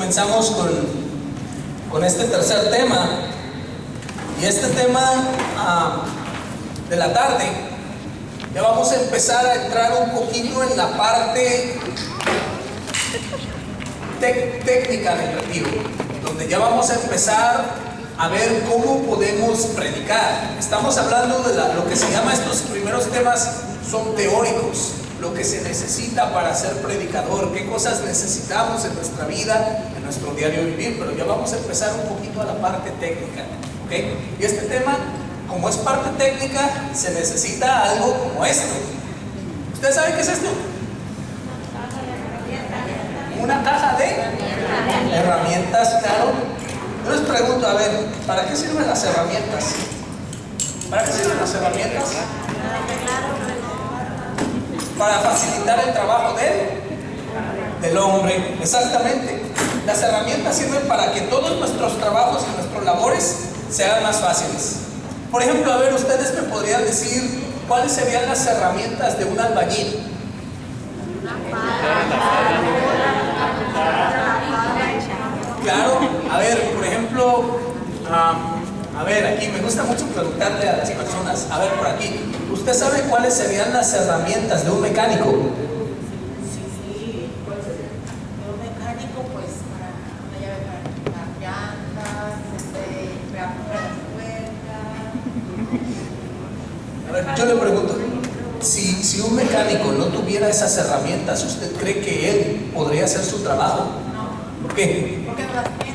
comenzamos con este tercer tema. Y este tema de la tarde, ya vamos a empezar a entrar un poquito en la parte técnica del retiro, donde ya vamos a empezar a ver cómo podemos predicar. Estamos hablando de lo que se llama, estos primeros temas son teóricos, lo que se necesita para ser predicador, qué cosas necesitamos en nuestra vida, en nuestro diario vivir, pero ya vamos a empezar un poquito a la parte técnica, ¿ok? Y este tema, como es parte técnica, se necesita algo como esto. ¿Ustedes saben qué es esto? Una caja de herramientas, claro. Yo les pregunto, a ver, ¿para qué sirven las herramientas? ¿Para qué sirven las herramientas? Para facilitar el trabajo del hombre, exactamente. Las herramientas sirven para que todos nuestros trabajos y nuestras labores sean más fáciles. Por ejemplo, a ver, ustedes me podrían decir cuáles serían las herramientas de un albañil. Claro, a ver, por ejemplo, a ver, aquí me gusta mucho preguntarle a las personas, a ver, por aquí, ¿usted sabe cuáles serían las herramientas de un mecánico? Sí, ¿cuál sería? De un mecánico, pues, para una llave para las llantas, para comprar las puertas. A ver, yo le pregunto, si un mecánico no tuviera esas herramientas, ¿usted cree que él podría hacer su trabajo? No. ¿Por qué? ¿Por qué no las tiene?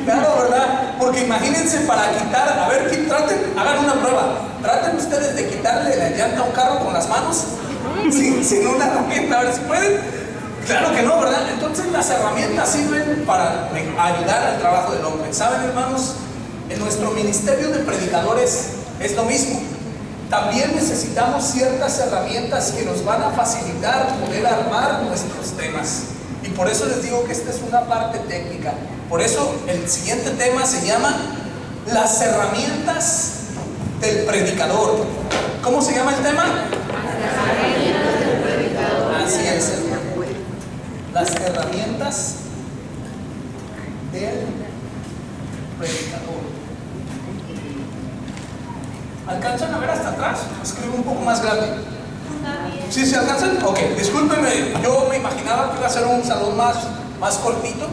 Claro, ¿verdad? Porque imagínense para quitar, a ver, traten, hagan una prueba. Traten ustedes de quitarle la llanta a un carro con las manos, sin una herramienta, a ver si pueden. Claro que no, ¿verdad? Entonces las herramientas sirven para ayudar al trabajo del hombre. ¿Saben, hermanos? En nuestro ministerio de predicadores es lo mismo. También necesitamos ciertas herramientas que nos van a facilitar poder armar nuestros temas. Y por eso les digo que esta es una parte técnica. Por eso el siguiente tema se llama las herramientas del predicador. ¿Cómo se llama el tema? Las herramientas del predicador. Así es, hermano. Las herramientas del predicador. ¿Alcanzan a ver hasta atrás? Escribo un poco más grande. ¿Sí se alcanzan? Ok, discúlpenme, yo me imaginaba que iba a ser un salón más cortito,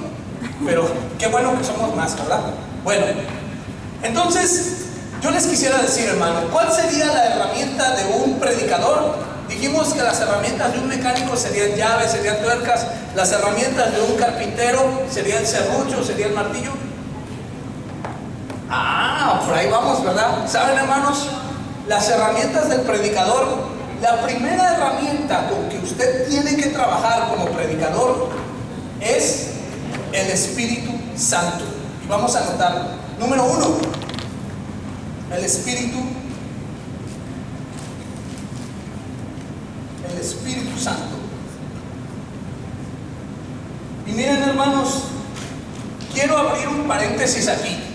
pero qué bueno que somos más, ¿verdad? Bueno, entonces yo les quisiera decir, hermano, ¿cuál sería la herramienta de un predicador? Dijimos que las herramientas de un mecánico serían llaves, serían tuercas, las herramientas de un carpintero serían serrucho, sería el martillo. Por ahí vamos, ¿verdad? ¿Saben, hermanos? Las herramientas del predicador, la primera herramienta con que usted tiene que trabajar como predicador es el Espíritu Santo. Y vamos a anotarlo. Número 1, el Espíritu Santo. Y miren, hermanos, quiero abrir un paréntesis aquí.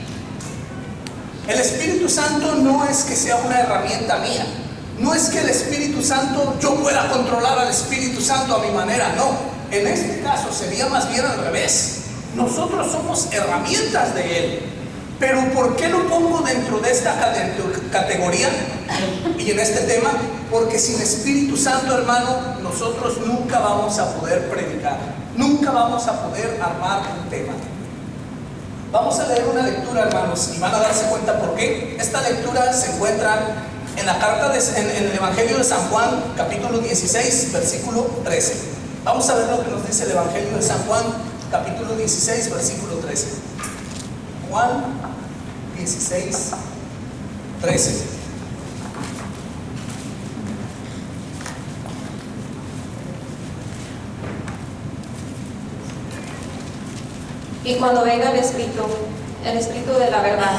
El Espíritu Santo no es que sea una herramienta mía. No es que el Espíritu Santo, yo pueda controlar al Espíritu Santo a mi manera, no. En este caso sería más bien al revés. Nosotros somos herramientas de Él. Pero ¿por qué lo pongo dentro de esta categoría y en este tema? Porque sin Espíritu Santo, hermano, nosotros nunca vamos a poder predicar. Nunca vamos a poder armar un tema. Vamos a leer una lectura, hermanos, y van a darse cuenta por qué. Esta lectura se encuentra en la carta en el Evangelio de San Juan, capítulo 16, versículo 13. Vamos a ver lo que nos dice el Evangelio de San Juan, capítulo 16, versículo 13. Juan 16, 13. Y cuando venga el Espíritu de la verdad,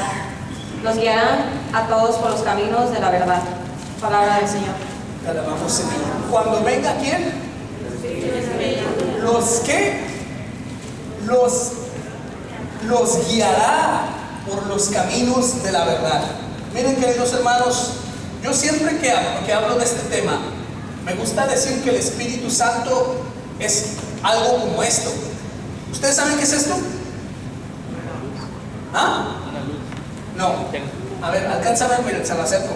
los guiará a todos por los caminos de la verdad. Palabra del Señor. Te alabamos, Señor. Cuando venga, ¿quién? ¿Los qué? Los guiará por los caminos de la verdad. Miren, queridos hermanos, yo siempre que hablo de este tema, me gusta decir que el Espíritu Santo es algo como esto. ¿Ustedes saben qué es esto? ¿Ah? No. A ver, alcanza a ver, miren, se lo acerco.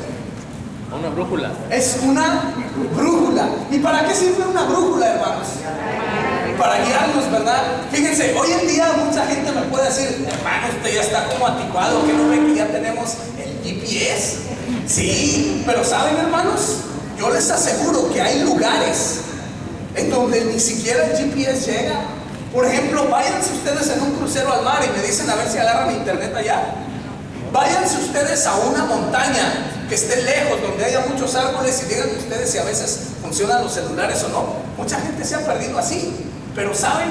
Una brújula. Es una brújula. ¿Y para qué sirve una brújula, hermanos? Para guiarnos, ¿verdad? Fíjense, hoy en día mucha gente me puede decir, hermano, usted ya está como anticuado, que no ve que ya tenemos el GPS. Sí, pero ¿saben, hermanos? Yo les aseguro que hay lugares en donde ni siquiera el GPS llega. Por ejemplo, váyanse ustedes en un crucero al mar y me dicen a ver si agarran internet allá. Váyanse ustedes a una montaña que esté lejos, donde haya muchos árboles, y díganme ustedes si a veces funcionan los celulares o no. Mucha gente se ha perdido así. Pero ¿saben?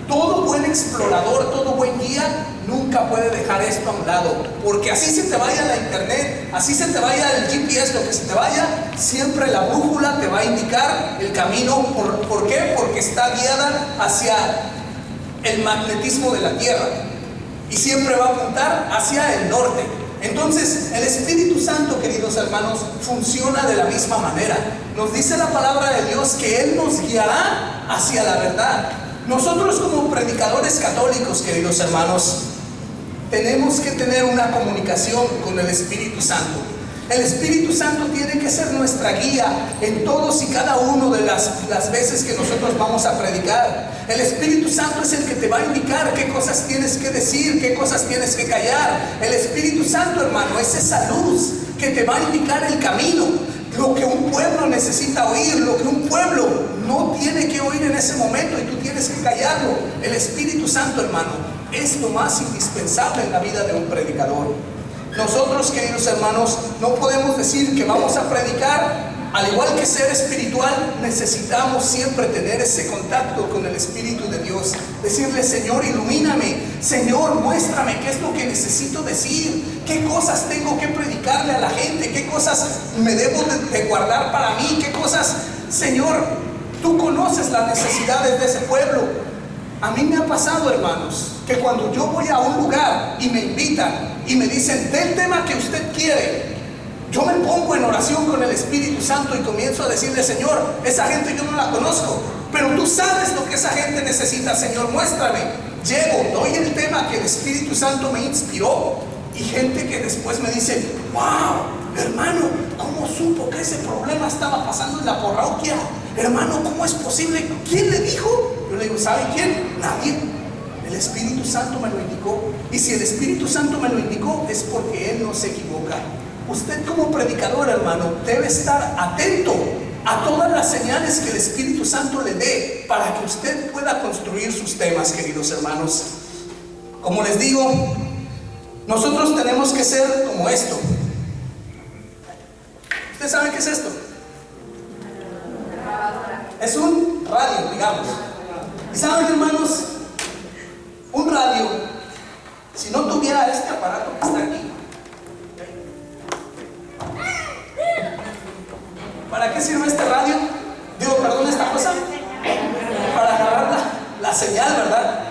Todo buen explorador, todo buen guía nunca puede dejar esto a un lado, porque así se te vaya la internet, así se te vaya el GPS, lo que se te vaya, siempre la brújula te va a indicar el camino. ¿Por qué? Porque está guiada hacia el magnetismo de la Tierra y siempre va a apuntar hacia el norte. Entonces, el Espíritu Santo, queridos hermanos, funciona de la misma manera. Nos dice la palabra de Dios que Él nos guiará hacia la verdad. Nosotros como predicadores católicos, queridos hermanos, tenemos que tener una comunicación con el Espíritu Santo. El Espíritu Santo tiene que ser nuestra guía en todos y cada uno de las veces que nosotros vamos a predicar. El Espíritu Santo es el que te va a indicar qué cosas tienes que decir, qué cosas tienes que callar. El Espíritu Santo, hermano, es esa luz que te va a indicar el camino, lo que un pueblo necesita oír, lo que un pueblo no tiene que oír en ese momento y tú tienes que callarlo. El Espíritu Santo, hermano, es lo más indispensable en la vida de un predicador. Nosotros, queridos hermanos, no podemos decir que vamos a predicar. Al igual que ser espiritual, necesitamos siempre tener ese contacto con el Espíritu de Dios. Decirle: Señor, ilumíname. Señor, muéstrame qué es lo que necesito decir, qué cosas tengo que predicarle a la gente, qué cosas me debo de guardar para mí, qué cosas, Señor, tú conoces las necesidades de ese pueblo. A mí me ha pasado, hermanos, que cuando yo voy a un lugar y me invitan y me dicen del tema que usted quiere, yo me pongo en oración con el Espíritu Santo y comienzo a decirle: Señor, esa gente yo no la conozco, pero tú sabes lo que esa gente necesita. Señor, muéstrame. Llego, doy el tema que el Espíritu Santo me inspiró, y gente que después me dice: wow, hermano, ¿cómo supo que ese problema estaba pasando en la parroquia? Hermano, ¿cómo es posible? ¿Quién le dijo? Yo le digo: ¿sabe quién? Nadie. El Espíritu Santo me lo indicó. Y si el Espíritu Santo me lo indicó, es porque Él no se equivoca. Usted como predicador, hermano, debe estar atento a todas las señales que el Espíritu Santo le dé para que usted pueda construir sus temas, queridos hermanos. Como les digo, nosotros tenemos que ser como esto. ¿Usted sabe qué es esto? Es un radio, digamos. ¿Y saben, hermanos? Un radio, si no tuviera este aparato que está aquí, ¿para qué sirve este radio? Perdón, esta cosa. Para agarrar la señal, ¿verdad?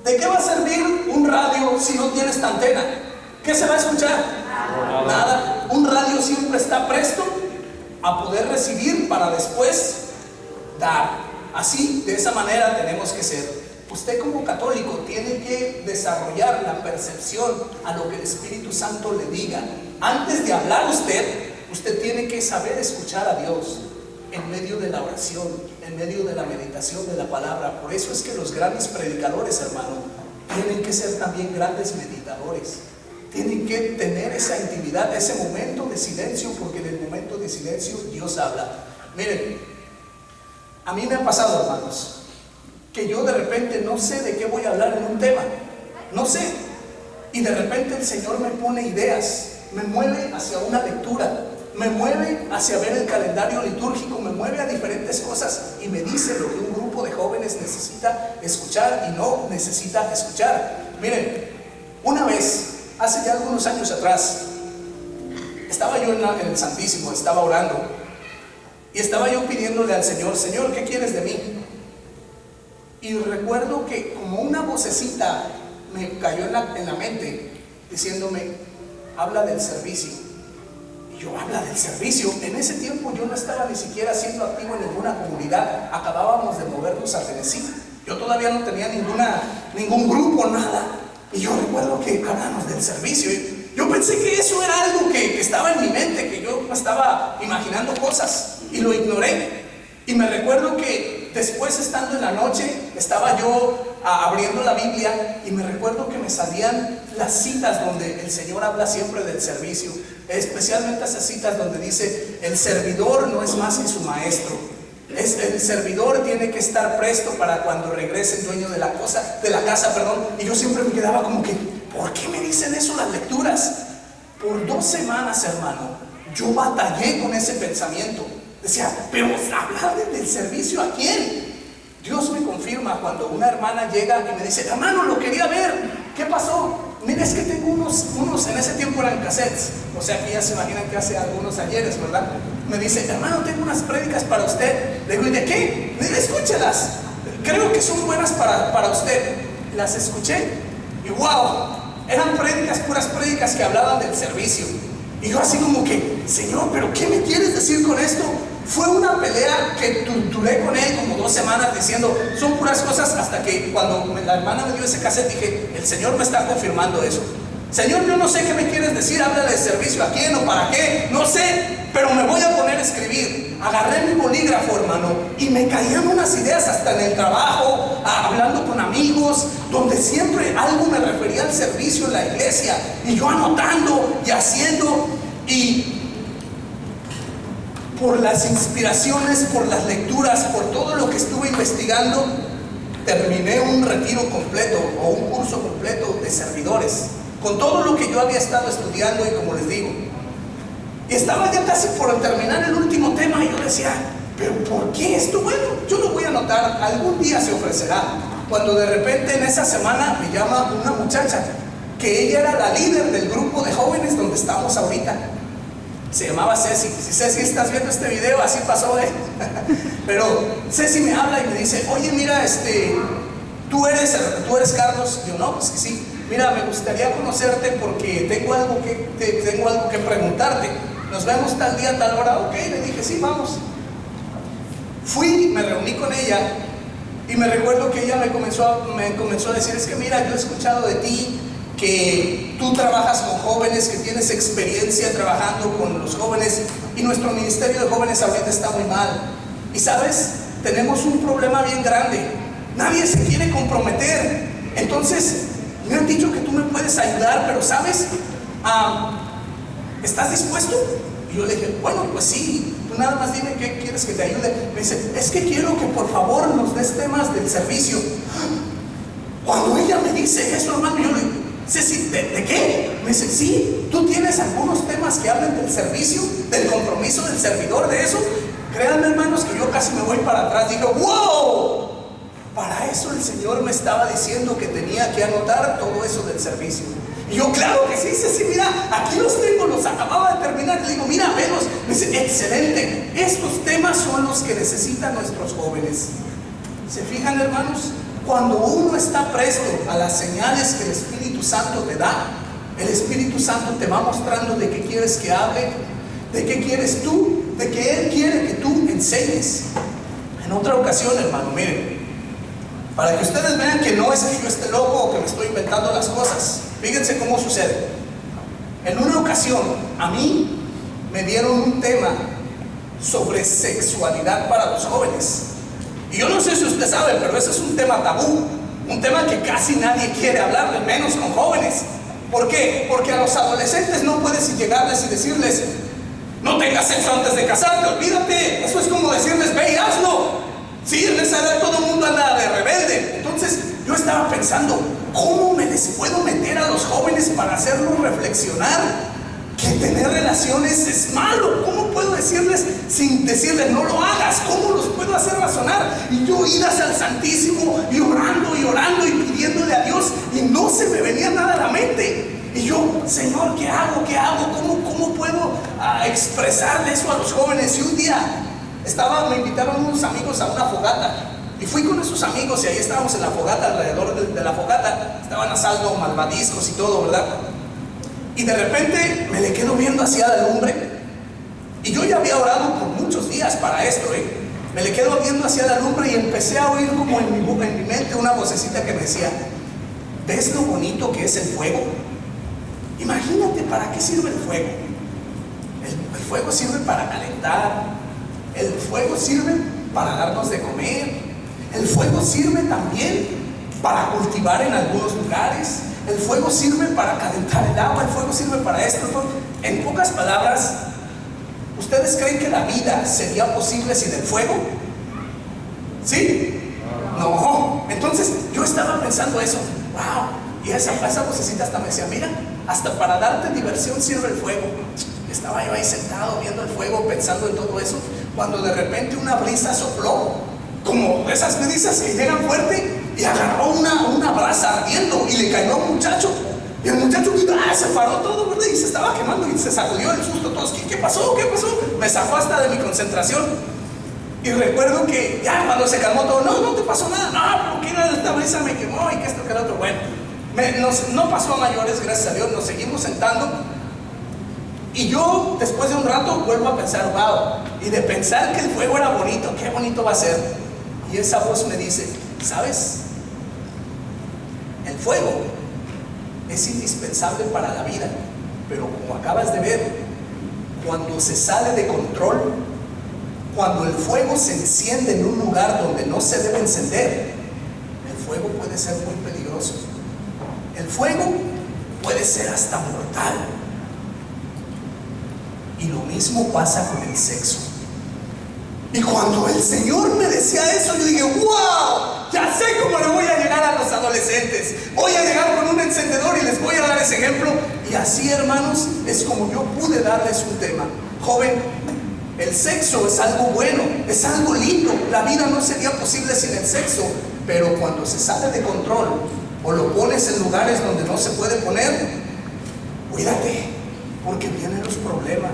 ¿De qué va a servir un radio si no tiene esta antena? ¿Qué se va a escuchar? Nada. Un radio siempre está presto a poder recibir para después dar. Así, de esa manera tenemos que ser. Usted como católico tiene que desarrollar la percepción a lo que el Espíritu Santo le diga. Antes de hablar usted tiene que saber escuchar a Dios en medio de la oración, en medio de la meditación de la palabra. Por eso es que los grandes predicadores, hermano, tienen que ser también grandes meditadores. Tienen que tener esa intimidad, ese momento de silencio, porque en el momento de silencio Dios habla. Miren, a mí me ha pasado, hermanos, que yo de repente no sé de qué voy a hablar en un tema. No sé. Y de repente el Señor me pone ideas, me mueve hacia una lectura, me mueve hacia ver el calendario litúrgico, me mueve a diferentes cosas y me dice lo que un grupo de jóvenes necesita escuchar y no necesita escuchar. Miren, una vez, hace ya algunos años atrás, estaba yo en el Santísimo, estaba orando y estaba yo pidiéndole al Señor: Señor, ¿qué quieres de mí? Y recuerdo que como una vocecita me cayó en la mente diciéndome: habla del servicio. Y yo: habla del servicio. En ese tiempo yo no estaba ni siquiera siendo activo en ninguna comunidad. Acabábamos de movernos a Tennessee. Yo todavía no tenía ningún grupo, nada. Y yo recuerdo que hablamos del servicio. Yo pensé que eso era algo que estaba en mi mente, que yo estaba imaginando cosas y lo ignoré. Y me recuerdo que después, estando en la noche, estaba yo abriendo la Biblia y me recuerdo que me salían las citas donde el Señor habla siempre del servicio, especialmente esas citas donde dice: el servidor no es más que su maestro. El servidor tiene que estar presto para cuando regrese el dueño de la casa. Y yo siempre me quedaba como que, ¿por qué me dicen eso las lecturas? Por 2 semanas, hermano, yo batallé con ese pensamiento. Decía, pero hablar del servicio ¿a quién? Dios me confirma cuando una hermana llega y me dice: hermano, lo quería ver. ¿Qué pasó? Mira, es que tengo unos en ese tiempo eran cassettes, o sea que ya se imaginan que hace algunos ayeres, ¿verdad? Me dice: hermano, tengo unas prédicas para usted. Le digo: ¿y de qué? Me dice: escúchelas, creo que son buenas para usted. Las escuché y wow, eran puras prédicas que hablaban del servicio. Y yo así como que, Señor, ¿pero qué me quieres decir con esto? Fue una pelea que duré con él como 2 semanas diciendo, son puras cosas, hasta que cuando la hermana me dio ese cassette dije, el Señor me está confirmando eso. Señor, yo no sé qué me quieres decir, habla de servicio a quién o para qué, no sé, pero me voy a poner a escribir. Agarré mi bolígrafo, hermano, y me caían unas ideas hasta en el trabajo, hablando con amigos, donde siempre algo me refería al servicio en la iglesia, y yo anotando y haciendo, y por las inspiraciones, por las lecturas, por todo lo que estuve investigando, terminé un retiro completo o un curso completo de servidores, con todo lo que yo había estado estudiando. Y como les digo, y estaba ya casi por terminar el último tema, y yo decía, pero ¿por qué esto? Bueno, yo lo voy a anotar, algún día se ofrecerá. Cuando de repente en esa semana me llama una muchacha, que ella era la líder del grupo de jóvenes donde estamos ahorita. Se llamaba Ceci. Si Ceci estás viendo este video, así pasó, Pero Ceci me habla y me dice: oye, mira, ¿tú eres Carlos? Y yo, no, pues que sí. Mira, me gustaría conocerte porque tengo algo que preguntarte. Nos vemos tal día, tal hora. Ok, le dije, sí, vamos. Fui, me reuní con ella y me recuerdo que ella me comenzó a decir: es que mira, yo he escuchado de ti que tú trabajas con jóvenes, que tienes experiencia trabajando con los jóvenes, y nuestro ministerio de jóvenes ahorita está muy mal. Y sabes, tenemos un problema bien grande, nadie se quiere comprometer. Entonces me han dicho que tú me puedes ayudar, pero sabes, ¿estás dispuesto? Y yo le dije, bueno, pues sí, tú nada más dime qué quieres que te ayude. Me dice, es que quiero que por favor nos des temas del servicio. Cuando ella me dice eso, hermano, yo le digo, Ceci, ¿de qué? Me dice, sí, tú tienes algunos temas que hablan del servicio, del compromiso del servidor, de eso. Créanme, hermanos, que yo casi me voy para atrás. Digo, wow, para eso el Señor me estaba diciendo que tenía que anotar todo eso del servicio. Y yo, claro que sí, Ceci, mira, aquí los tengo, los acababa de terminar. Le digo, mira, velos. Me dice, excelente, estos temas son los que necesitan nuestros jóvenes. ¿Se fijan, hermanos? Cuando uno está presto a las señales que el Espíritu Santo te da, el Espíritu Santo te va mostrando de qué quieres que hable, de qué quieres tú, de qué Él quiere que tú enseñes. En otra ocasión, hermano, miren, para que ustedes vean que no es que yo esté loco o que me estoy inventando las cosas, fíjense cómo sucede. En una ocasión, a mí me dieron un tema sobre sexualidad para los jóvenes. Y yo no sé si usted sabe, pero ese es un tema tabú, un tema que casi nadie quiere hablar, menos con jóvenes. ¿Por qué? Porque a los adolescentes no puedes llegarles y decirles, no tengas sexo antes de casarte, olvídate. Eso es como decirles, ve y hazlo. Sí, en esa edad todo el mundo anda de rebelde. Entonces yo estaba pensando, ¿cómo me les puedo meter a los jóvenes para hacerlos reflexionar que tener relaciones es malo? ¿Cómo puedo decirles sin decirles no lo hagas? ¿Cómo los puedo hacer razonar? Y yo idas al Santísimo y orando y pidiéndole a Dios, y no se me venía nada a la mente. Y yo, Señor, ¿qué hago? ¿Cómo puedo expresarle eso a los jóvenes? Y un día me invitaron unos amigos a una fogata. Y fui con esos amigos y ahí estábamos en la fogata, alrededor de la fogata. Estaban asando malvadiscos y todo, ¿verdad? Y de repente me le quedo viendo hacia la lumbre. Y yo ya había orado por muchos días para esto, Me le quedo viendo hacia la lumbre y empecé a oír como en mi mente una vocecita que me decía: ¿ves lo bonito que es el fuego? Imagínate, ¿para qué sirve el fuego? El fuego sirve para calentar. El fuego sirve para darnos de comer. El fuego sirve también para cultivar en algunos lugares. El fuego sirve para calentar el agua. El fuego sirve para esto. En pocas palabras, ¿ustedes creen que la vida sería posible sin el fuego? ¿Sí? No. Entonces yo estaba pensando eso. Wow. Y esa vocecita hasta me decía: mira, hasta para darte diversión sirve el fuego. Estaba yo ahí sentado viendo el fuego, pensando en todo eso, cuando de repente una brisa sopló, como esas brisas que llegan fuerte, y agarró una brasa ardiendo y le cayó a un muchacho. Y el muchacho se paró todo, ¿verdad? Y se estaba quemando y se sacudió el susto. Todos: ¿qué pasó? ¿Qué pasó? Me sacó hasta de mi concentración. Y recuerdo que ya cuando se calmó todo: no te pasó nada. No, porque esta brisa me quemó y que esto, que lo otro. Bueno, no pasó a mayores, gracias a Dios. Nos seguimos sentando. Y yo, después de un rato, vuelvo a pensar: wow. Y de pensar que el fuego era bonito, qué bonito va a ser. Y esa voz me dice: ¿sabes? El fuego es indispensable para la vida, pero como acabas de ver, cuando se sale de control, cuando el fuego se enciende en un lugar donde no se debe encender, el fuego puede ser muy peligroso. El fuego puede ser hasta mortal. Y lo mismo pasa con el sexo. Y cuando el Señor me decía eso, yo dije: wow, ya sé cómo le voy a llegar a los adolescentes. Voy a llegar con un encendedor y les voy a dar ese ejemplo. Y así, hermanos, es como yo pude darles un tema. Joven, el sexo es algo bueno, es algo lindo. La vida no sería posible sin el sexo. Pero cuando se sale de control o lo pones en lugares donde no se puede poner, cuídate, porque vienen los problemas.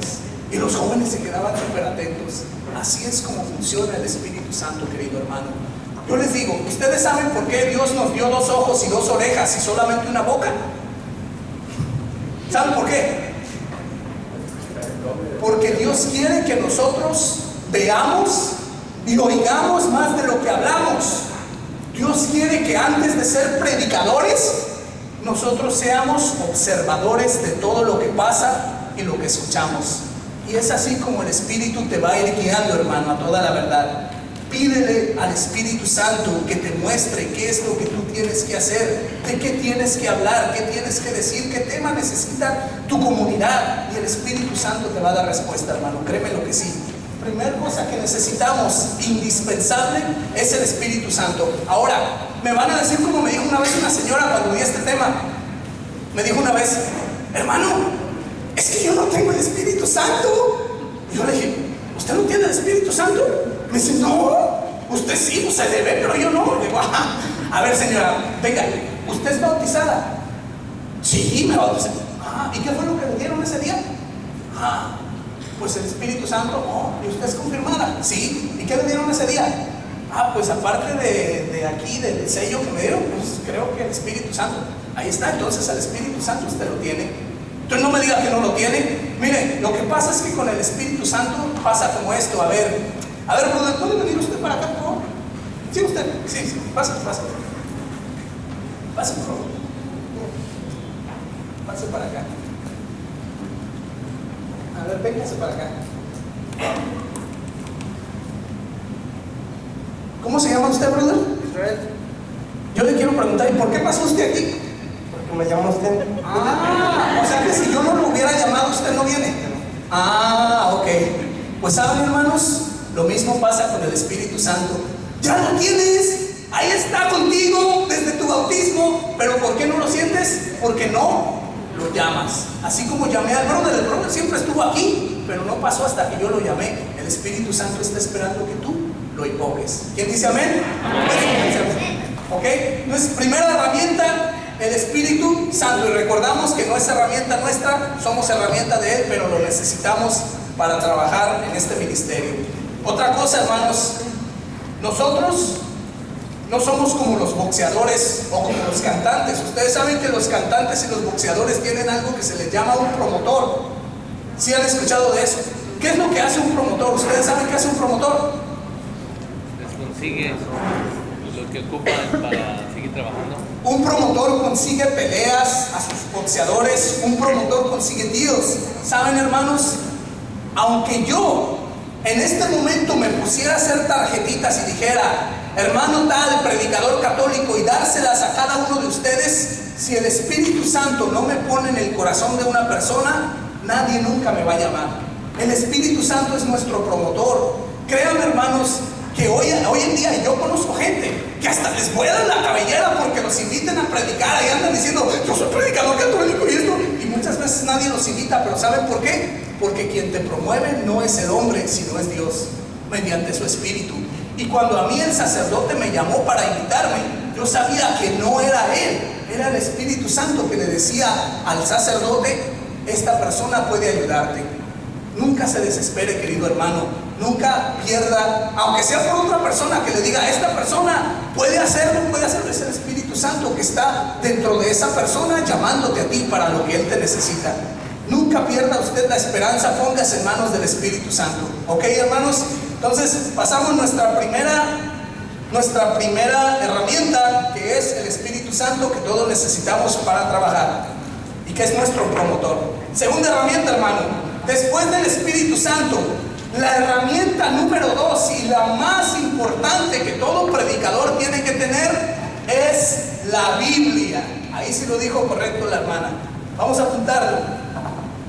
Y los jóvenes se quedaban súper atentos. Así es como funciona el Espíritu Santo, querido hermano. Yo les digo: ¿ustedes saben por qué Dios nos dio 2 ojos y 2 orejas y solamente una boca? ¿Saben por qué? Porque Dios quiere que nosotros veamos y oigamos más de lo que hablamos. Dios quiere que antes de ser predicadores, nosotros seamos observadores de todo lo que pasa y lo que escuchamos. Y es así como el Espíritu te va a ir guiando, hermano, a toda la verdad. Pídele al Espíritu Santo que te muestre qué es lo que tú tienes que hacer, de qué tienes que hablar, qué tienes que decir, qué tema necesita tu comunidad. Y el Espíritu Santo te va a dar respuesta, hermano, créeme lo que sí. Primera cosa que necesitamos, indispensable, es el Espíritu Santo. Ahora, me van a decir como me dijo una vez una señora cuando vi este tema. Me dijo una vez: hermano, es que yo no tengo el Espíritu Santo. Y yo le dije: ¿usted no tiene el Espíritu Santo? Me dice: no, usted sí, pues se le ve, pero yo no. Le digo: a ver, señora, venga, ¿usted es bautizada? Sí, me bauticé. ¿Y qué fue lo que le dieron ese día? Pues el Espíritu Santo. ¿Y usted es confirmada? Sí. ¿Y qué le dieron ese día? Pues aparte de aquí, del sello que me dieron, pues creo que el Espíritu Santo. Ahí está, entonces el Espíritu Santo usted lo tiene. Entonces no me diga que no lo tiene. Mire, lo que pasa es que con el Espíritu Santo pasa como esto. A ver, brother, ¿puede venir usted para acá, por favor? Sí, usted. Sí, pase. Pase, por favor. Pase para acá. A ver, véngase para acá. ¿Cómo se llama usted, brother? Israel. Yo le quiero preguntar: ¿y por qué pasó usted aquí? Porque me llama usted. O sea que si yo no lo hubiera llamado, usted no viene. Ok. Pues saben, hermanos, lo mismo pasa con el Espíritu Santo. Ya lo tienes, ahí está contigo desde tu bautismo. Pero ¿por qué no lo sientes? Porque no lo llamas. Así como llamé al brother, el brother siempre estuvo aquí, pero no pasó hasta que yo lo llamé. El Espíritu Santo está esperando que tú lo invoques. ¿Quién dice amén? Amén. ¿Ok? Nuestra primera herramienta, el Espíritu Santo. Y recordamos que no es herramienta nuestra, somos herramienta de Él, pero lo necesitamos para trabajar en este ministerio. Otra cosa, hermanos, nosotros no somos como los boxeadores o como los cantantes. Ustedes saben que los cantantes y los boxeadores tienen algo que se les llama un promotor. ¿Sí han escuchado de eso? ¿Qué es lo que hace un promotor? ¿Ustedes saben qué hace un promotor? consigue lo que ocupa para seguir trabajando? Un promotor consigue peleas a sus boxeadores, un promotor consigue deals. ¿Saben, hermanos? Aunque yo en este momento me pusiera a hacer tarjetitas y dijera, hermano tal, predicador católico, y dárselas a cada uno de ustedes, si el Espíritu Santo no me pone en el corazón de una persona, nadie nunca me va a llamar. El Espíritu Santo es nuestro promotor. Créanme, hermanos, que hoy en día yo conozco gente que hasta les vuelan la cabellera porque los inviten a predicar y andan diciendo, yo soy predicador católico y esto, y muchas veces nadie los invita. Pero ¿saben por qué? Porque quien te promueve no es el hombre, sino es Dios, mediante su Espíritu. Y cuando a mí el sacerdote me llamó para invitarme, yo sabía que no era él, era el Espíritu Santo que le decía al sacerdote, esta persona puede ayudarte. Nunca se desespere, querido hermano, nunca pierda, aunque sea por otra persona que le diga, esta persona puede hacerlo, es el Espíritu Santo que está dentro de esa persona llamándote a ti para lo que él te necesita. Nunca pierda usted la esperanza, póngase en manos del Espíritu Santo. ¿Ok, hermanos? Entonces pasamos nuestra primera herramienta, que es el Espíritu Santo, que todos necesitamos para trabajar y que es nuestro promotor. Segunda herramienta, hermano, después del Espíritu Santo, la herramienta número 2 y la más importante que todo predicador tiene que tener es la Biblia. Ahí sí lo dijo correcto la hermana. Vamos a apuntarlo.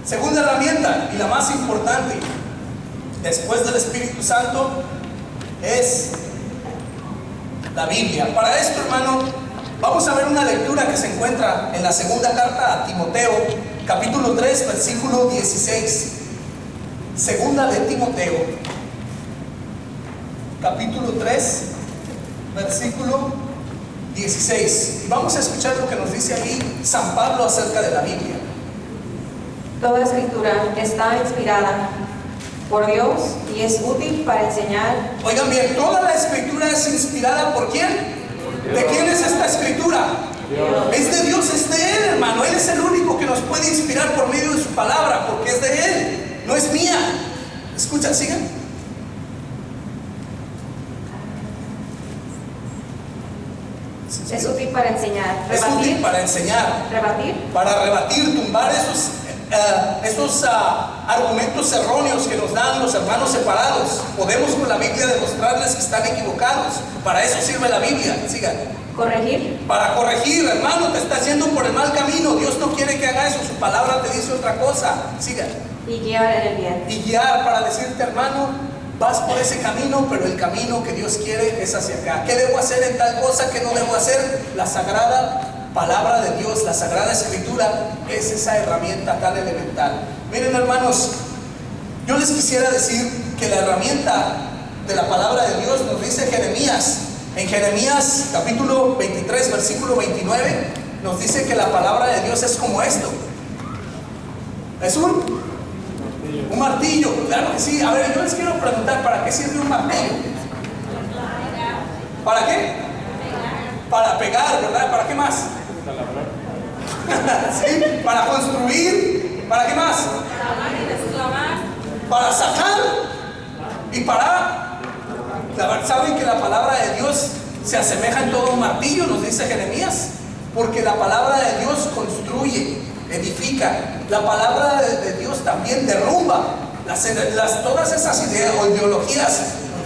Segunda herramienta y la más importante después del Espíritu Santo es la Biblia. Para esto, hermano, vamos a ver una lectura que se encuentra en la segunda carta a Timoteo, capítulo 3, versículo 16. Segunda de Timoteo, capítulo 3, versículo 16. Y vamos a escuchar lo que nos dice ahí San Pablo acerca de la Biblia. Toda escritura está inspirada por Dios y es útil para enseñar. Oigan bien, toda la escritura es inspirada ¿por quién? ¿De quién es esta escritura? Dios. Es de Dios, es de Él, hermano. Él es el único que nos puede inspirar por medio de su palabra, porque es de Él, no es mía. Escucha, sigan. Es útil para enseñar, Es útil rebatir, para enseñar, para rebatir, tumbar esos argumentos erróneos que nos dan los hermanos separados. Podemos con la Biblia demostrarles que están equivocados. Para eso sirve la Biblia. Sigan. corregir, Para corregir, hermano, te estás yendo por el mal camino. Dios no quiere que haga eso. Su palabra te dice otra cosa. Sigan. y guiar en el bien. Y guiar para decirte, hermano, vas por ese camino, pero el camino que Dios quiere es hacia acá. ¿Qué debo hacer en tal cosa? ¿Qué no debo hacer? La sagrada palabra de Dios, la sagrada escritura, es esa herramienta tan elemental. Miren, hermanos, yo les quisiera decir que la herramienta de la palabra de Dios nos dice Jeremías. En Jeremías capítulo 23, versículo 29, nos dice que la palabra de Dios es como esto. Es un martillo, claro que sí. A ver, yo les quiero preguntar, ¿para qué sirve un martillo? ¿Para qué? Para pegar, ¿verdad? ¿Para qué más? ¿Sí? Para construir. ¿Para qué más? Para sacar y para clavar. ¿Saben que la palabra de Dios se asemeja en todo un martillo? Nos dice Jeremías. Porque la palabra de Dios construye, edifica. La palabra de Dios también derrumba. Todas esas ideas o ideologías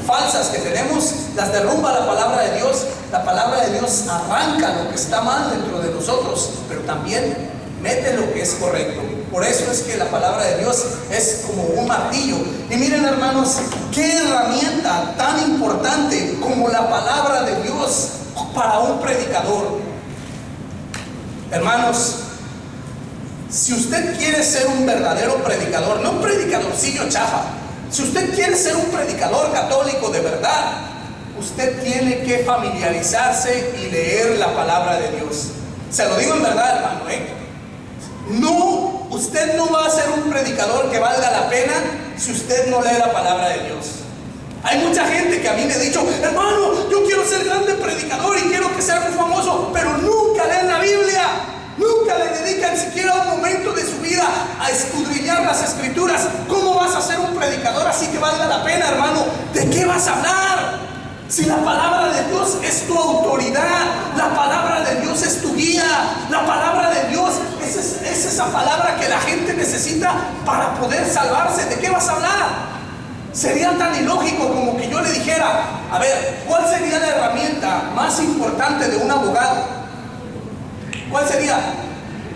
falsas que tenemos, las derrumba la palabra de Dios. La palabra de Dios arranca lo que está mal dentro de nosotros, pero también mete lo que es correcto. Por eso es que la palabra de Dios es como un martillo. Y miren, hermanos, qué herramienta tan importante como la palabra de Dios para un predicador. Hermanos, si usted quiere ser un verdadero predicador, no un predicadorcillo chafa, si usted quiere ser un predicador católico de verdad, usted tiene que familiarizarse y leer la palabra de Dios. Se lo digo en verdad, hermano, No, usted no va a ser un predicador que valga la pena si usted no lee la palabra de Dios. Hay mucha gente que a mí me ha dicho, hermano, yo quiero ser grande predicador y quiero que sea muy famoso, pero nunca leen la Biblia. Nunca le dedican siquiera un momento de su vida a escudriñar las escrituras. ¿Cómo vas a ser un predicador así que valga la pena, hermano? ¿De qué vas a hablar? Si la palabra esa palabra que la gente necesita para poder salvarse. ¿De qué vas a hablar? Sería tan ilógico como que yo le dijera, a ver, ¿cuál sería la herramienta más importante de un abogado? ¿Cuál sería?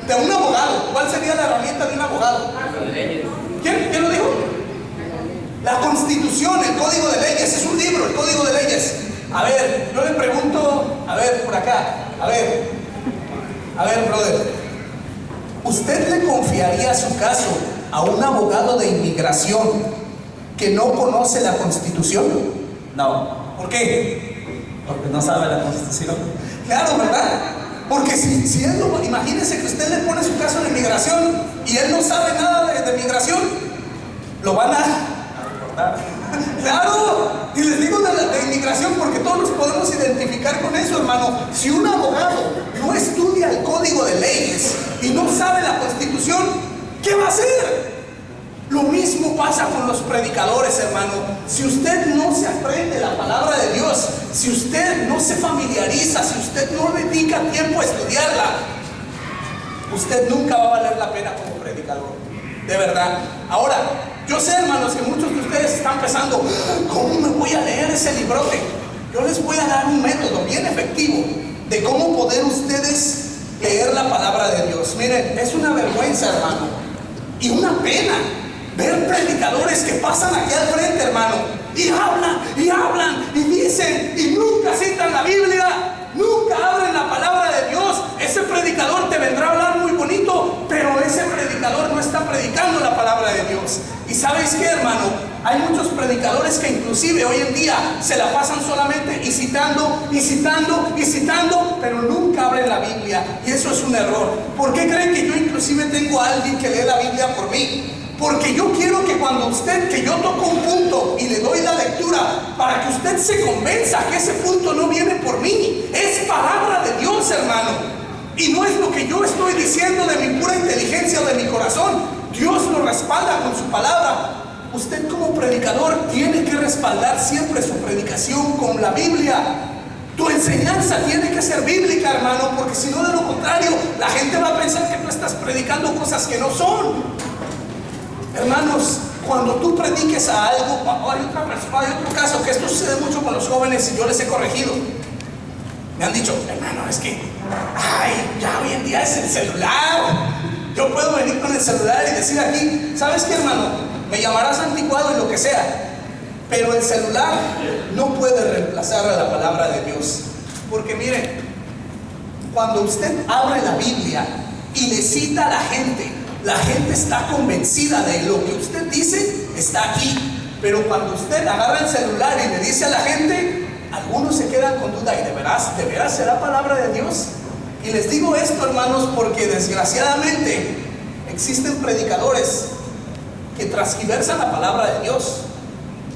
De un abogado. ¿Cuál sería la herramienta de un abogado? ¿Quién lo dijo? La Constitución, el Código de Leyes. Es un libro, el Código de Leyes. A ver, yo le pregunto, a ver, por acá, a ver, brother, ¿usted le confiaría su caso a un abogado de inmigración que no conoce la Constitución? No. ¿Por qué? Porque no sabe la Constitución. Claro, ¿verdad? Porque si él no, imagínese que usted le pone su caso de inmigración y él no sabe nada de inmigración, lo van a reportar. Claro, y les digo de inmigración porque todos nos podemos identificar con eso, hermano. Si un abogado no estudia el Código de Leyes y no sabe la Constitución, ¿qué va a hacer? Lo mismo pasa con los predicadores, hermano. Si usted no se aprende la palabra de Dios, si usted no se familiariza, si usted no dedica tiempo a estudiarla, usted nunca va a valer la pena como predicador, de verdad. Ahora, yo sé, hermanos, que muchos de ustedes están pensando, ¿cómo me voy a leer ese librote? Yo les voy a dar un método bien efectivo de cómo poder ustedes leer la palabra de Dios. Miren, es una vergüenza, hermano, y una pena ver predicadores que pasan aquí al frente, hermano, y hablan y dicen y nunca citan la Biblia, nunca abren la palabra de Dios. Ese predicador te vendrá a hablar muy bonito, pero ese predicador no está predicando la palabra de Dios. Y ¿sabes qué, hermano? Hay muchos predicadores que inclusive hoy en día se la pasan solamente y citando, pero nunca abren la Biblia, y eso es un error. ¿Por qué creen que yo inclusive tengo a alguien que lee la Biblia por mí? Porque yo quiero que cuando que yo toco un punto y le doy la lectura, para que usted se convenza que ese punto no viene por mí, es palabra de Dios, hermano, y no es lo que yo estoy diciendo de mi pura inteligencia o de mi corazón. Dios lo respalda con su palabra. Usted como predicador tiene que respaldar siempre su predicación con la Biblia. Tu enseñanza tiene que ser bíblica, hermano, porque si no, de lo contrario, la gente va a pensar que tú estás predicando cosas que no son. Hermanos, cuando tú prediques a algo, hay otro caso que esto sucede mucho con los jóvenes y yo les he corregido. Me han dicho, hermano, es que, ya hoy en día es el celular. Yo puedo venir con el celular y decir aquí, ¿sabes qué, hermano? Me llamarás anticuado y lo que sea, pero el celular no puede reemplazar a la palabra de Dios. Porque miren, cuando usted abre la Biblia y le cita a la gente está convencida de lo que usted dice está aquí. Pero cuando usted agarra el celular y le dice a la gente, algunos se quedan con duda, ¿y de veras será palabra de Dios? Y les digo esto, hermanos, porque desgraciadamente existen predicadores que transgiversan la palabra de Dios,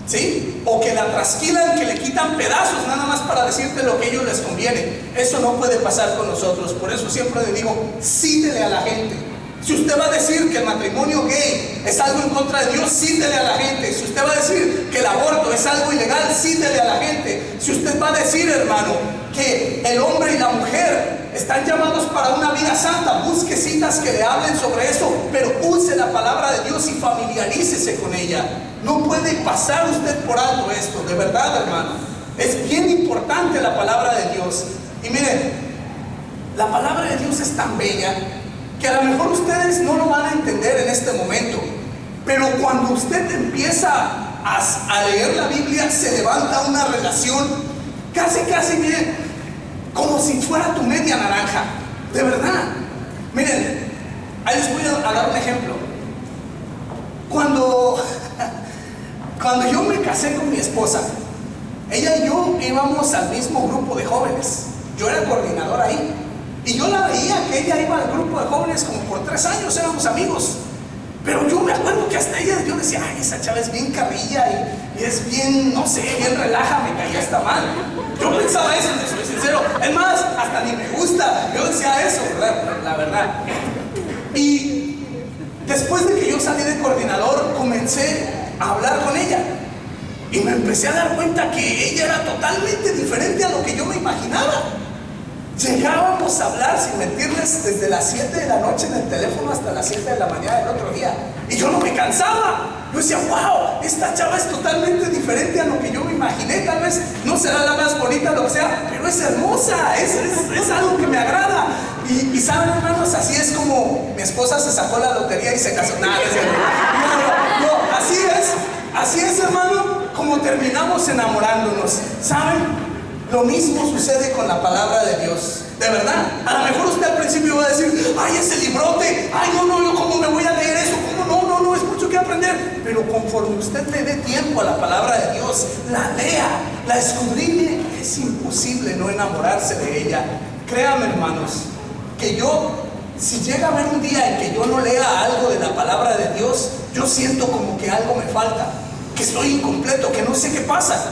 ¿sí? O que la trasquilan, que le quitan pedazos nada más para decirte lo que a ellos les conviene. Eso no puede pasar con nosotros. Por eso siempre le digo, cítele a la gente. Si usted va a decir que el matrimonio gay es algo en contra de Dios, cítele a la gente. Si usted va a decir que el aborto es algo ilegal, cítele a la gente. Si usted va a decir, hermano, que el hombre y la mujer están llamados para una vida santa, busque citas que le hablen sobre eso, pero use la palabra de Dios y familiarícese con ella. No puede pasar usted por alto esto, de verdad, hermano. Es bien importante la palabra de Dios. Y miren, la palabra de Dios es tan bella que a lo mejor ustedes no lo van a entender en este momento, pero cuando usted empieza a leer la Biblia, se levanta una relación casi, miren, como si fuera tu media naranja, de verdad. Miren, ahí les voy a dar un ejemplo. Cuando yo me casé con mi esposa, ella y yo íbamos al mismo grupo de jóvenes. Yo era coordinador ahí. Y yo la veía que ella iba al grupo de jóvenes como por 3 años, éramos amigos. Pero yo me acuerdo que hasta ella, yo decía, esa chava es bien carrilla y es bien, no sé, bien relaja, me caía hasta mal. Yo pensaba eso, les soy sincero. Es más, hasta ni me gusta. Yo decía eso, la verdad. Y después de que yo salí de coordinador, comencé a hablar con ella. Y me empecé a dar cuenta que ella era totalmente diferente a lo que yo me imaginaba. Llegábamos a hablar, sin mentirles, desde las 7 de la noche en el teléfono hasta las 7 de la mañana del otro día. Y yo no me cansaba. Yo decía, wow, esta chava es totalmente diferente a lo que yo me imaginé. Tal vez no será la más bonita, lo que sea, pero es hermosa, es algo que me agrada. Y saben, hermanos, así es como mi esposa se sacó la lotería y se casó. Nada, no, así es, hermano, como terminamos enamorándonos. ¿Saben? Lo mismo sucede con la palabra de Dios. De verdad, a lo mejor usted al principio va a decir, ay, ese librote, ay, no, ¿cómo me voy a leer eso? ¿Cómo no, es mucho que aprender. Pero conforme usted le dé tiempo a la palabra de Dios, la lea, la escudriñe, es imposible no enamorarse de ella. Créame, hermanos, que si llega a haber un día en que yo no lea algo de la palabra de Dios, yo siento como que algo me falta, que estoy incompleto, que no sé qué pasa.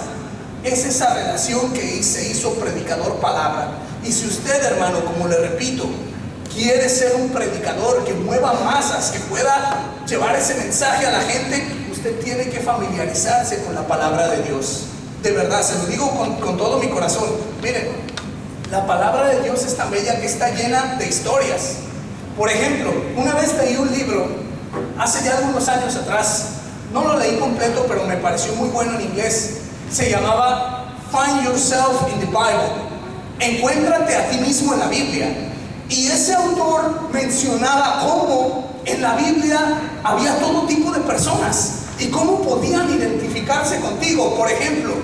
Es esa relación que se hizo predicador palabra. Y si usted, hermano, como le repito, quiere ser un predicador que mueva masas, que pueda llevar ese mensaje a la gente, usted tiene que familiarizarse con la palabra de Dios. De verdad, se lo digo con todo mi corazón. Miren, la palabra de Dios es tan bella que está llena de historias. Por ejemplo, una vez leí un libro, hace ya algunos años atrás, no lo leí completo, pero me pareció muy bueno en inglés. Se llamaba Find Yourself in the Bible. Encuéntrate a ti mismo en la Biblia. Y ese autor mencionaba cómo en la Biblia había todo tipo de personas y cómo podían identificarse contigo. Por ejemplo,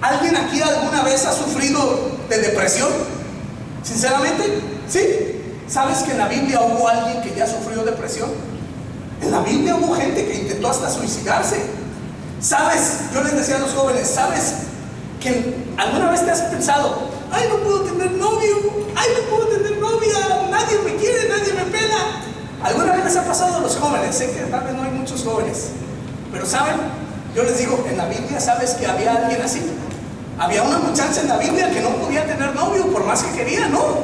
¿alguien aquí alguna vez ha sufrido de depresión? Sinceramente, ¿sí? ¿Sabes que en la Biblia hubo alguien que ya sufrió depresión? En la Biblia hubo gente que intentó hasta suicidarse. ¿Sabes? Yo les decía a los jóvenes, ¿sabes que alguna vez te has pensado, ay, no puedo tener novio, ay, no puedo tener novia, nadie me quiere, nadie me pela? ¿Alguna vez les ha pasado a los jóvenes? Sé que tal vez no hay muchos jóvenes, pero ¿saben? Yo les digo, en la Biblia, ¿sabes que había alguien así? Había una muchacha en la Biblia que no podía tener novio por más que quería, ¿no?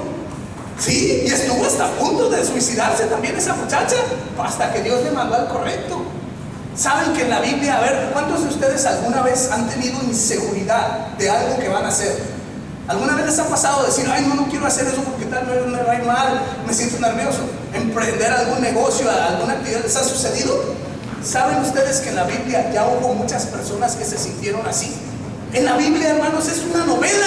Sí, y estuvo hasta a punto de suicidarse también esa muchacha, hasta que Dios le mandó al correcto. ¿Saben que en la Biblia, a ver, cuántos de ustedes alguna vez han tenido inseguridad de algo que van a hacer? ¿Alguna vez les ha pasado decir, ay, no quiero hacer eso porque tal vez me va a ir mal, me siento nervioso? ¿Emprender algún negocio, alguna actividad les ha sucedido? ¿Saben ustedes que en la Biblia ya hubo muchas personas que se sintieron así? En la Biblia, hermanos, es una novela.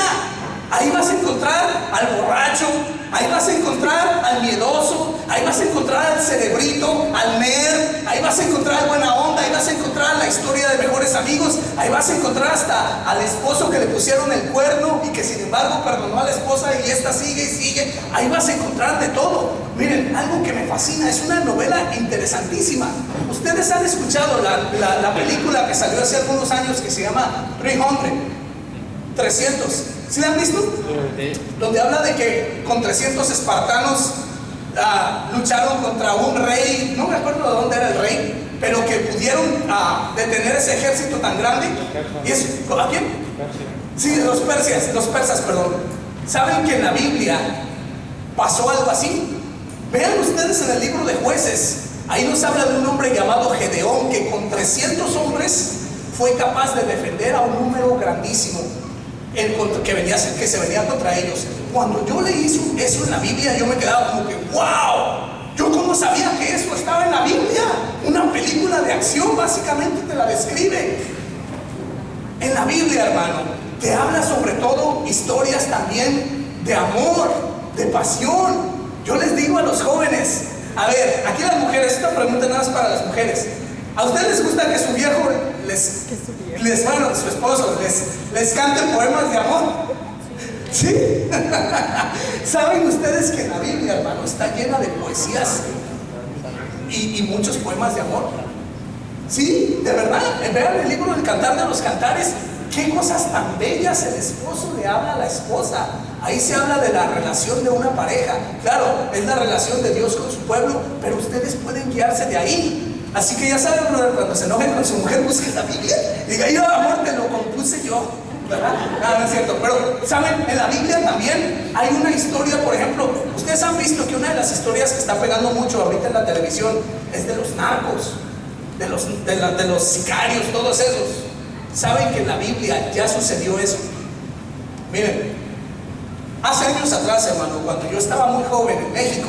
Ahí vas a encontrar al borracho, ahí vas a encontrar al miedoso, ahí vas a encontrar al cerebrito, al nerd, ahí vas a encontrar buena onda, ahí vas a encontrar la historia de mejores amigos, ahí vas a encontrar hasta al esposo que le pusieron el cuerno y que sin embargo perdonó a la esposa y esta sigue y sigue. Ahí vas a encontrar de todo. Miren, algo que me fascina, es una novela interesantísima. Ustedes han escuchado la película que salió hace algunos años que se llama 300. ¿Sí la han visto? Sí. Donde habla de que con 300 espartanos lucharon contra un rey, no me acuerdo de dónde era el rey, pero que pudieron detener ese ejército tan grande. ¿Y es, ¿a quién? Sí, los persas, perdón. ¿Saben que en la Biblia pasó algo así? Vean ustedes en el libro de Jueces, ahí nos habla de un hombre llamado Gedeón que con 300 hombres fue capaz de defender a un número grandísimo que se venía contra ellos. Cuando yo leí eso en la Biblia, yo me quedaba como que ¡wow! Yo cómo sabía que eso estaba en la Biblia. Una película de acción básicamente te la describe. En la Biblia, hermano, te habla sobre todo historias también de amor, de pasión. Yo les digo a los jóvenes, a ver, aquí las mujeres, esta pregunta nada más para las mujeres. ¿A ustedes les gusta que su viejo bueno, su esposo les cante poemas de amor? ¿Sí? ¿Saben ustedes que la Biblia, hermano, está llena de poesías y muchos poemas de amor? Sí, de verdad. Vean el libro del Cantar de los Cantares. Qué cosas tan bellas el esposo le habla a la esposa. Ahí se habla de la relación de una pareja. Claro, es la relación de Dios con su pueblo, pero ustedes pueden guiarse de ahí. Así que ya saben, cuando se enojen con su mujer, busquen la Biblia y digan, yo, amor, te lo compuse yo, ¿verdad? No es cierto, pero saben, en la Biblia también hay una historia. Por ejemplo, ustedes han visto que una de las historias que está pegando mucho ahorita en la televisión es de los narcos, de los sicarios, todos esos. Saben que en la Biblia ya sucedió eso. Miren, Hace años atrás, hermano, cuando yo estaba muy joven en México,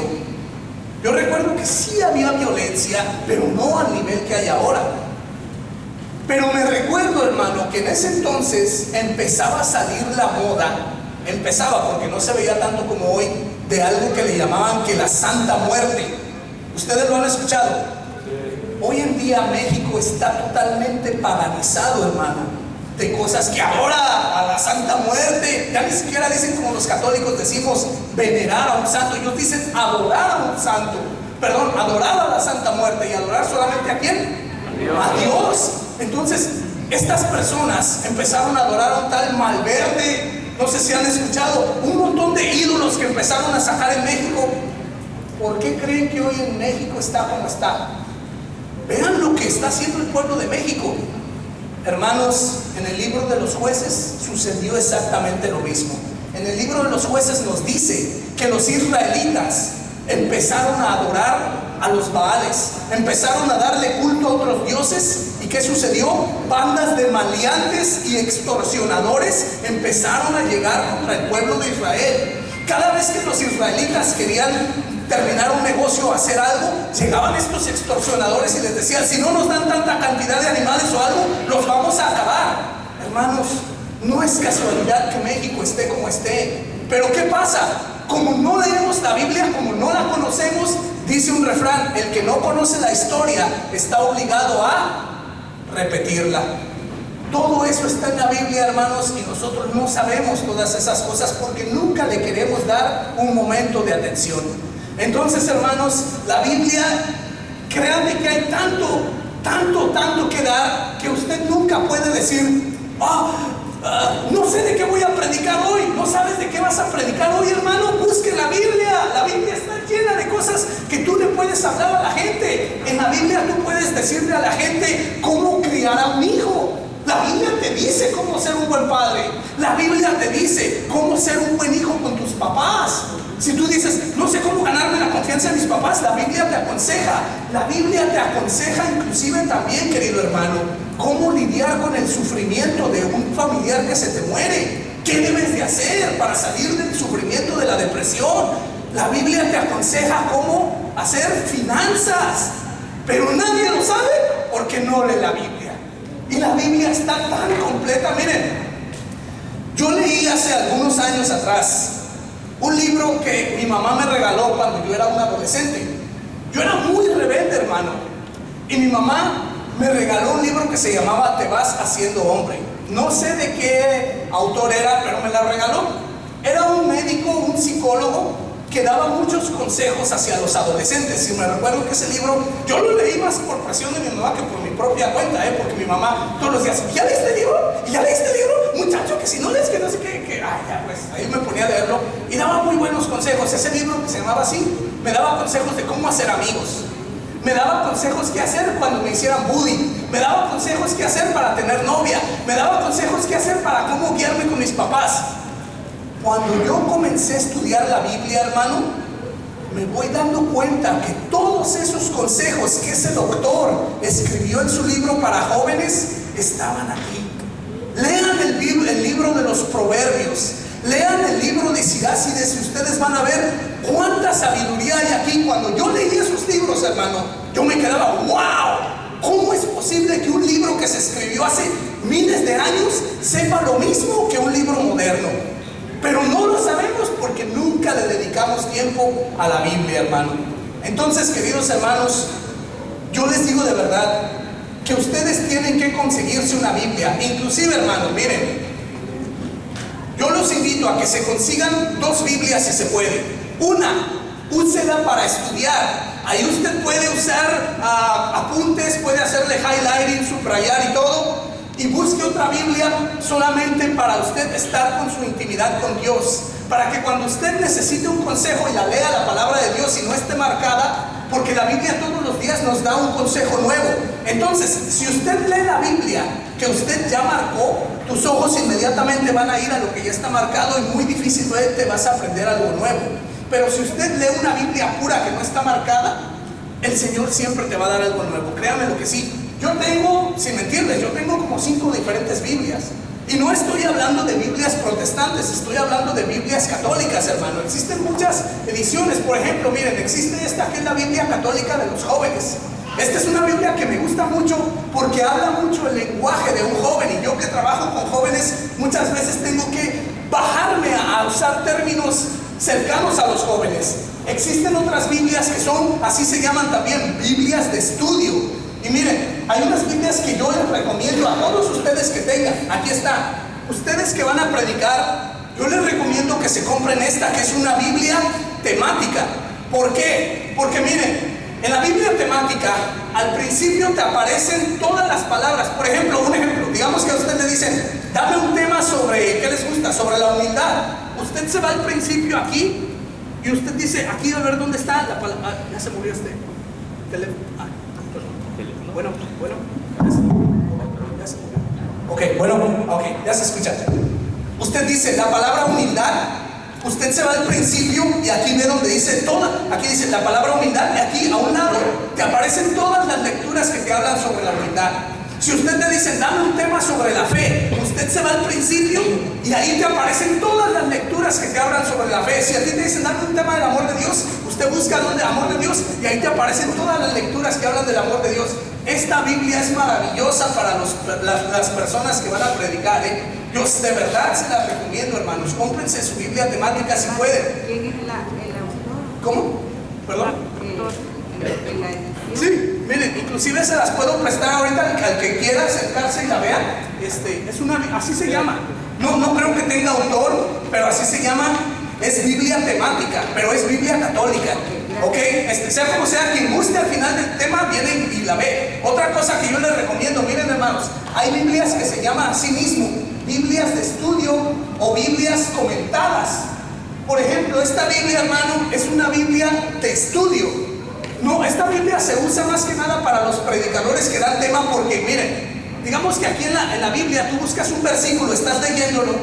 yo recuerdo que sí había violencia, pero no al nivel que hay ahora. Pero me recuerdo, hermano, que en ese entonces empezaba a salir la moda, porque no se veía tanto como hoy, de algo que le llamaban que la Santa Muerte. ¿Ustedes lo han escuchado? Hoy en día México está totalmente paganizado, hermano, de cosas que ahora a la Santa Muerte, ya ni siquiera dicen como los católicos decimos venerar a un santo, ellos dicen adorar a un santo, perdón, adorar a la Santa Muerte. ¿Y adorar solamente a quién? A Dios. Entonces estas personas empezaron a adorar a un tal Malverde, no sé si han escuchado, un montón de ídolos que empezaron a sacar en México. ¿Por qué creen que hoy en México está como está? Vean lo que está haciendo el pueblo de México. Hermanos, en el libro de los Jueces sucedió exactamente lo mismo. En el libro de los Jueces nos dice que los israelitas empezaron a adorar a los Baales, empezaron a darle culto a otros dioses. ¿Y qué sucedió? Bandas de maleantes y extorsionadores empezaron a llegar contra el pueblo de Israel. Cada vez que los israelitas querían terminar un negocio o hacer algo, llegaban estos extorsionadores y les decían: si no nos dan tanta cantidad de animales o algo, los vamos a acabar. Hermanos, no es casualidad que México esté como esté. Pero ¿qué pasa? Como no leemos la Biblia, como no la conocemos, dice un refrán: el que no conoce la historia está obligado a repetirla. Todo eso está en la Biblia, hermanos, y nosotros no sabemos todas esas cosas porque nunca le queremos dar un momento de atención. Entonces, hermanos, la Biblia, créanme que hay tanto que dar, que usted nunca puede decir: no sé de qué voy a predicar hoy. No sabes de qué vas a predicar hoy, hermano. Busque la Biblia. La Biblia está llena de cosas que tú le puedes hablar a la gente. En la Biblia tú puedes decirle a la gente cómo criar a un hijo. La Biblia te dice cómo ser un buen padre. La Biblia te dice cómo ser un buen hijo con tus papás. Si tú dices: no sé cómo ganarme la confianza de mis papás, la Biblia te aconseja. La Biblia te aconseja inclusive también, querido hermano, cómo lidiar con el sufrimiento de un familiar que se te muere. ¿Qué debes de hacer para salir del sufrimiento de la depresión? La Biblia te aconseja cómo hacer finanzas. Pero nadie lo sabe porque no lee la Biblia. Y la Biblia está tan completa. Miren, yo leí hace algunos años atrás un libro que mi mamá me regaló cuando yo era un adolescente. Yo era muy rebelde, hermano, y mi mamá me regaló un libro que se llamaba Te vas haciendo hombre. No sé de qué autor era, pero me la regaló. Era un médico, un psicólogo que daba muchos consejos hacia los adolescentes. Y me recuerdo que ese libro yo lo leí más por presión de mi mamá que por mi propia cuenta, porque mi mamá todos los días: ¿ya leíste el libro? ¿Y ya leíste el libro? Muchacho, que si no lees, que no sé qué, ya, pues ahí me ponía a leerlo y daba muy buenos consejos. Ese libro, que se llamaba así, me daba consejos de cómo hacer amigos, me daba consejos qué hacer cuando me hicieran bullying, me daba consejos qué hacer para tener novia, me daba consejos qué hacer para cómo guiarme con mis papás. Cuando yo comencé a estudiar la Biblia, hermano, me voy dando cuenta que todos esos consejos que ese doctor escribió en su libro para jóvenes estaban aquí. Lean el libro de los Proverbios, lean el libro de Sirácides y ustedes van a ver cuánta sabiduría hay aquí. Cuando yo leí esos libros, hermano, yo me quedaba: ¡wow! ¿Cómo es posible que un libro que se escribió hace miles de años sepa lo mismo que un libro moderno? Pero no lo sabemos porque nunca le dedicamos tiempo a la Biblia, hermano. Entonces, queridos hermanos, yo les digo de verdad que ustedes tienen que conseguirse una Biblia. Inclusive, hermanos, miren, yo los invito a que se consigan 2 Biblias si se puede. Una, úsela para estudiar. Ahí usted puede usar apuntes, puede hacerle highlighting, subrayar y todo. Y busque otra Biblia solamente para usted estar con su intimidad con Dios, para que cuando usted necesite un consejo y la lea la palabra de Dios y no esté marcada, porque la Biblia todos los días nos da un consejo nuevo. Entonces, si usted lee la Biblia que usted ya marcó, tus ojos inmediatamente van a ir a lo que ya está marcado y muy difícilmente vas a aprender algo nuevo. Pero si usted lee una Biblia pura que no está marcada, el Señor siempre te va a dar algo nuevo. Créanme lo que sí. Yo tengo, sin mentirles, yo tengo como 5 diferentes Biblias. Y no estoy hablando de Biblias protestantes, estoy hablando de Biblias católicas, hermano. Existen muchas ediciones. Por ejemplo, miren, existe esta que es la Biblia católica de los jóvenes. Esta es una Biblia que me gusta mucho porque habla mucho el lenguaje de un joven. Y yo que trabajo con jóvenes, muchas veces tengo que bajarme a usar términos cercanos a los jóvenes. Existen otras Biblias que son, así se llaman también, Biblias de estudio. Y miren, hay unas Biblias que yo les recomiendo a todos ustedes que tengan. Aquí está. Ustedes que van a predicar, yo les recomiendo que se compren esta, que es una Biblia temática. ¿Por qué? Porque miren, en la Biblia temática, al principio te aparecen todas las palabras. Por ejemplo, un ejemplo, digamos que a usted le dicen, dame un tema sobre, ¿qué les gusta? Sobre la humildad. Usted se va al principio aquí y usted dice, aquí a ver dónde está la palabra. Ya se murió este teléfono. Bueno, ya se murió. Ok, ya se escucha. Usted dice la palabra humildad. Usted se va al principio y aquí ve donde dice toda. Aquí dice la palabra humildad y aquí a un lado te aparecen todas las lecturas que te hablan sobre la humildad. Si usted le dice, dame un tema sobre la fe, usted se va al principio y ahí te aparecen todas las lecturas que te hablan sobre la fe. Si a ti te dicen, dame un tema del amor de Dios, usted busca el amor de Dios y ahí te aparecen todas las lecturas que hablan del amor de Dios. Esta Biblia es maravillosa para las personas que van a predicar, ¿eh? Yo de verdad se la recomiendo, hermanos. Cómprense su Biblia temática si pueden. ¿Quién es el autor? ¿Cómo? ¿Perdón? La edición. Sí, miren, inclusive se las puedo prestar ahorita al que quiera acercarse y la vea. Así se llama. No creo que tenga autor, pero así se llama. Es Biblia temática, pero es Biblia católica. Ok, sea como sea, quien guste al final del tema viene y la ve. Otra cosa que yo les recomiendo, miren hermanos, hay Biblias que se llaman así mismo, Biblias de estudio o Biblias comentadas. Por ejemplo, esta Biblia, hermano, es una Biblia de estudio. No, esta Biblia se usa más que nada para los predicadores que dan tema porque, miren, digamos que aquí en la Biblia tú buscas un versículo, estás leyéndolo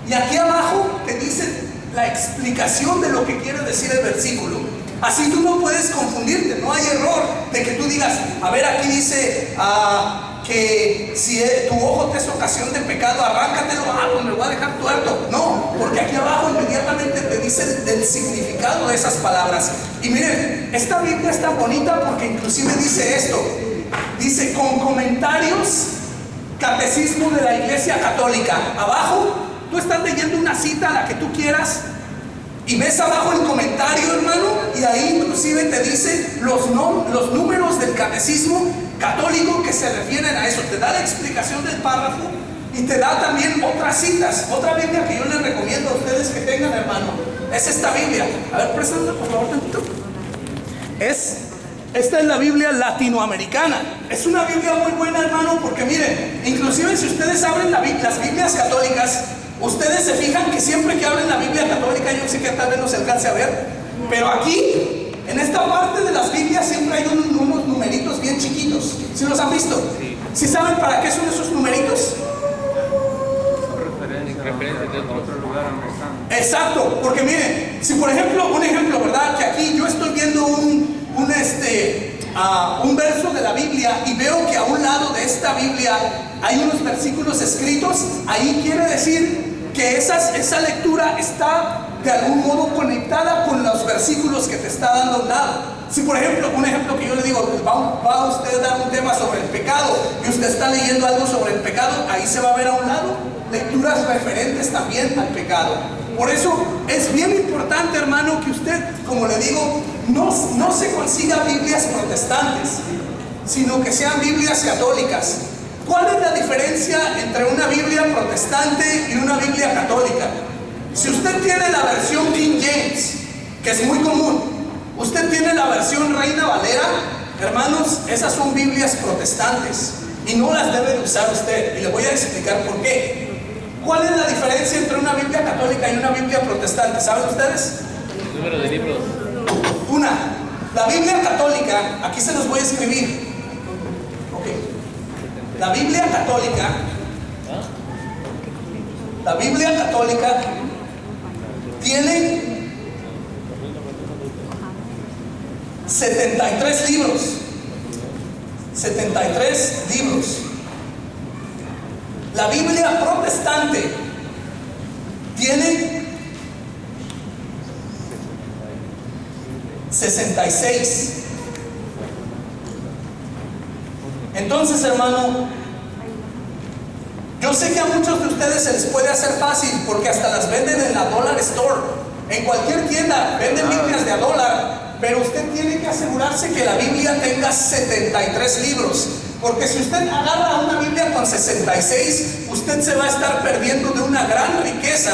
y aquí abajo te dice la explicación de lo que quiere decir el versículo. Así tú no puedes confundirte, no hay error de que tú digas, a ver, aquí dice que si tu ojo te es ocasión de pecado, arráncatelo, pues me voy a dejar tuerto. No, porque aquí abajo inmediatamente te dice el significado de esas palabras. Y miren, esta Biblia está bonita porque inclusive dice esto, dice con comentarios, catecismo de la Iglesia Católica. Abajo, tú estás leyendo una cita, la que tú quieras, y ves abajo el comentario, hermano, y ahí inclusive te dice los números del catecismo católico que se refieren a eso. Te da la explicación del párrafo y te da también otras citas. Otra Biblia que yo les recomiendo a ustedes que tengan, hermano, es esta Biblia. A ver, préstame por favor tantito. Esta es la Biblia latinoamericana. Es una Biblia muy buena, hermano, porque miren, inclusive si ustedes abren las Biblias católicas, ustedes se fijan que siempre que abren la Biblia católica, yo sé que tal vez no se alcance a ver, pero aquí, en esta parte de las Biblias, siempre hay unos numeritos bien chiquitos. ¿Sí los han visto? ¿Sí saben para qué son esos numeritos? Referencia de otro lugar donde están. Exacto, porque miren, si por ejemplo, un ejemplo, ¿verdad? Que aquí yo estoy viendo un verso de la Biblia y veo que a un lado de esta Biblia hay unos versículos escritos, ahí quiere decir que esa lectura está de algún modo conectada con los versículos que te está dando a un lado. Si por ejemplo, un ejemplo que yo le digo, pues va usted a dar un tema sobre el pecado y usted está leyendo algo sobre el pecado, ahí se va a ver a un lado lecturas referentes también al pecado. Por eso es bien importante, hermano, que usted, como le digo, no se consiga Biblias protestantes, sino que sean Biblias católicas. ¿Cuál es la diferencia entre una Biblia protestante y una Biblia católica? Si usted tiene la versión King James, que es muy común, usted tiene la versión Reina Valera, hermanos, esas son Biblias protestantes y no las debe de usar usted. Y le voy a explicar por qué. ¿Cuál es la diferencia entre una Biblia católica y una Biblia protestante? ¿Saben ustedes? El número de libros. La Biblia católica, aquí se los voy a escribir. Ok. La Biblia católica tiene 73 libros. 73 libros. La Biblia protestante tiene 66. Entonces, hermano, yo sé que a muchos de ustedes se les puede hacer fácil porque hasta las venden en la Dollar Store. En cualquier tienda venden Biblias de $1, pero usted tiene que asegurarse que la Biblia tenga 73 libros. Porque si usted agarra una Biblia con 66, usted se va a estar perdiendo de una gran riqueza,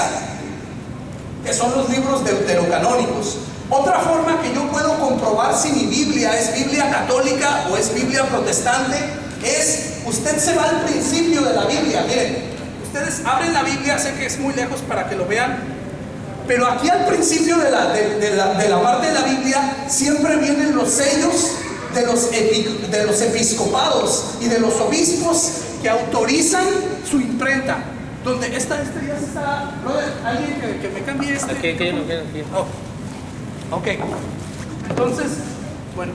que son los libros deuterocanónicos. Otra forma que yo puedo comprobar si mi Biblia es Biblia católica o es Biblia protestante es, usted se va al principio de la Biblia. Miren, ustedes abren la Biblia, sé que es muy lejos para que lo vean, pero aquí al principio de la parte de la Biblia siempre vienen los sellos de los episcopados y de los obispos que autorizan su imprenta. Donde esta ya está, brother, alguien que me cambie este. Aquí. Oh. Ok. Entonces, bueno.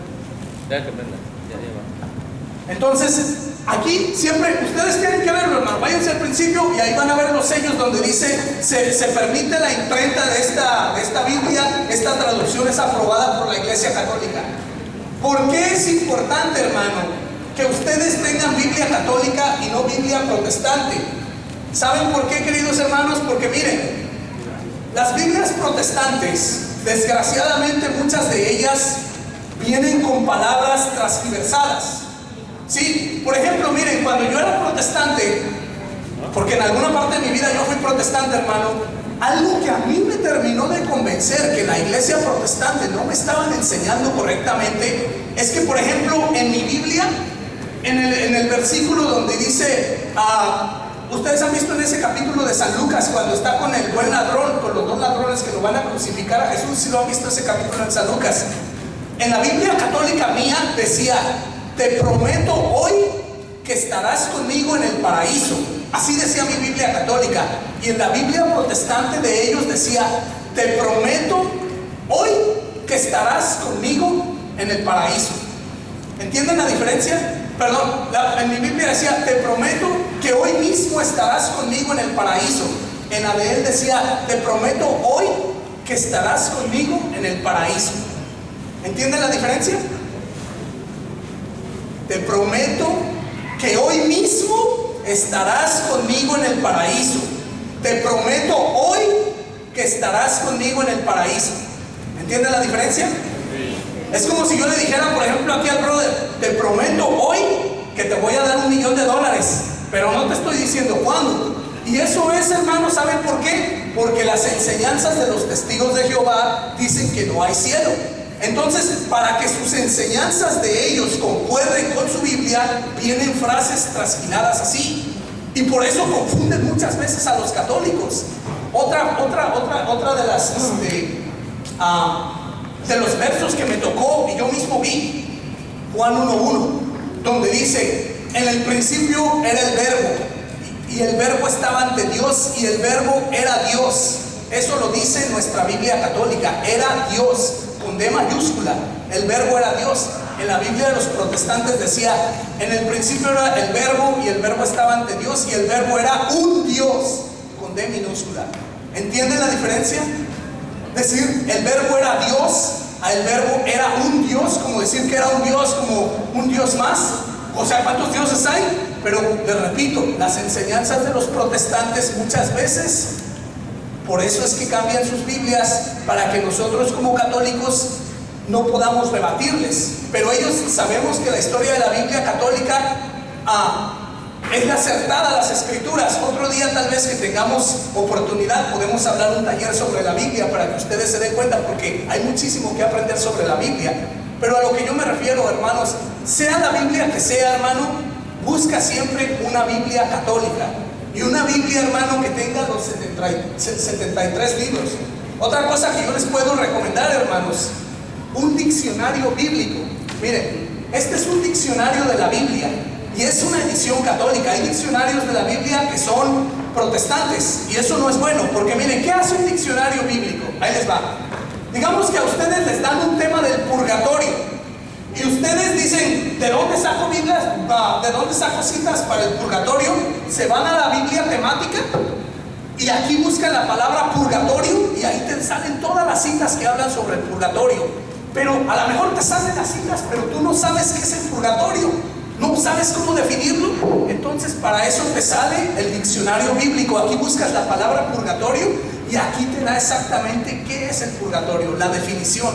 Ya que prenda, ya va. Entonces, aquí siempre, ustedes tienen que verlo, hermano. Váyanse al principio y ahí van a ver los sellos donde dice, se permite la imprenta de esta Biblia, esta traducción es aprobada por la Iglesia Católica. ¿Por qué es importante, hermano, que ustedes tengan Biblia católica y no Biblia protestante? ¿Saben por qué, queridos hermanos? Porque miren, las Biblias protestantes, desgraciadamente muchas de ellas vienen con palabras transgiversadas. Sí, por ejemplo, miren, cuando yo era protestante, porque en alguna parte de mi vida yo fui protestante, hermano, algo que a mí me terminó de convencer que la iglesia protestante no me estaban enseñando correctamente, es que, por ejemplo, en mi Biblia, en el versículo donde dice, ustedes han visto en ese capítulo de San Lucas, cuando está con el buen ladrón, con los dos ladrones que lo van a crucificar a Jesús, si lo han visto ese capítulo en San Lucas. En la Biblia católica mía decía, te prometo hoy que estarás conmigo en el paraíso. Así decía mi Biblia católica. Y en la Biblia protestante de ellos decía, te prometo hoy que estarás conmigo en el paraíso. ¿Entienden la diferencia? Perdón, en mi Biblia decía, te prometo que hoy mismo estarás conmigo en el paraíso. En la de él decía, te prometo hoy que estarás conmigo en el paraíso. ¿Entienden la diferencia? Te prometo que hoy mismo estarás conmigo en el paraíso. Te prometo hoy que estarás conmigo en el paraíso. ¿Entienden la diferencia? Es como si yo le dijera, por ejemplo, aquí al brother, te prometo hoy que te voy a dar $1,000,000, pero no te estoy diciendo cuándo. Y eso es, hermanos, ¿saben por qué? Porque las enseñanzas de los testigos de Jehová dicen que no hay cielo. Entonces, para que sus enseñanzas de ellos concuerden con su Biblia, vienen frases trasquiladas así. Y por eso confunden muchas veces a los católicos. Otra de los versos que me tocó y yo mismo vi, Juan 1:1, donde dice, en el principio era el verbo, y el verbo estaba ante Dios, y el verbo era Dios. Eso lo dice nuestra Biblia católica, era Dios, con D mayúscula. El verbo era Dios. En la Biblia de los protestantes decía, en el principio era el verbo, y el verbo estaba ante Dios, y el verbo era un Dios, con D minúscula. ¿Entienden la diferencia? Decir el verbo era Dios, a el verbo era un Dios, como decir que era un Dios, como un Dios más. O sea, ¿cuántos dioses hay? Pero les repito, las enseñanzas de los protestantes muchas veces, por eso es que cambian sus Biblias, para que nosotros como católicos no podamos rebatirles. Pero ellos, sabemos que la historia de la Biblia católica es la acertada a las escrituras. Otro día tal vez que tengamos oportunidad podemos hablar un taller sobre la Biblia para que ustedes se den cuenta, porque hay muchísimo que aprender sobre la Biblia. Pero a lo que yo me refiero, hermanos, sea la Biblia que sea, hermano, busca siempre una Biblia católica. Y una Biblia, hermano, que tenga los 73 libros. Otra cosa que yo les puedo recomendar, hermanos, un diccionario bíblico. Miren, este es un diccionario de la Biblia y es una edición católica. Hay diccionarios de la Biblia que son protestantes y eso no es bueno, porque miren, ¿qué hace un diccionario bíblico? Ahí les va. Digamos que a ustedes les dan un tema del purgatorio y ustedes dicen, ¿de dónde saco ¿de dónde saco citas para el purgatorio? Se van a la Biblia temática y aquí buscan la palabra purgatorio y ahí te salen todas las citas que hablan sobre el purgatorio. Pero a lo mejor te salen las citas, pero tú no sabes qué es el purgatorio, no sabes cómo definirlo. Entonces para eso te sale el diccionario bíblico. Aquí buscas la palabra purgatorio y aquí te da exactamente qué es el purgatorio, la definición.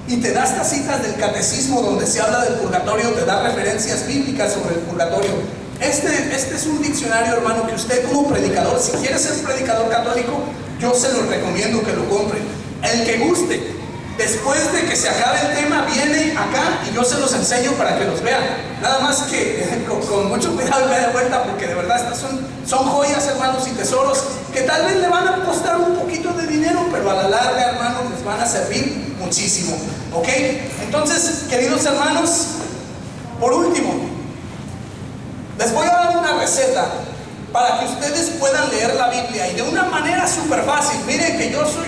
Y te da estas citas del catecismo donde se habla del purgatorio, te da referencias bíblicas sobre el purgatorio. Este es un diccionario, hermano, que usted como predicador, si quiere ser predicador católico, yo se lo recomiendo que lo compre. El que guste, después de que se acabe el tema, viene acá y yo se los enseño para que los vean. Nada más que con mucho cuidado me dé vuelta, porque de verdad estas son joyas, hermanos, y tesoros que tal vez le van a costar un poquito de dinero, pero a la larga, hermanos, les van a servir muchísimo. ¿Ok? Entonces, queridos hermanos, por último, les voy a dar una receta para que ustedes puedan leer la Biblia y de una manera súper fácil. Miren que yo soy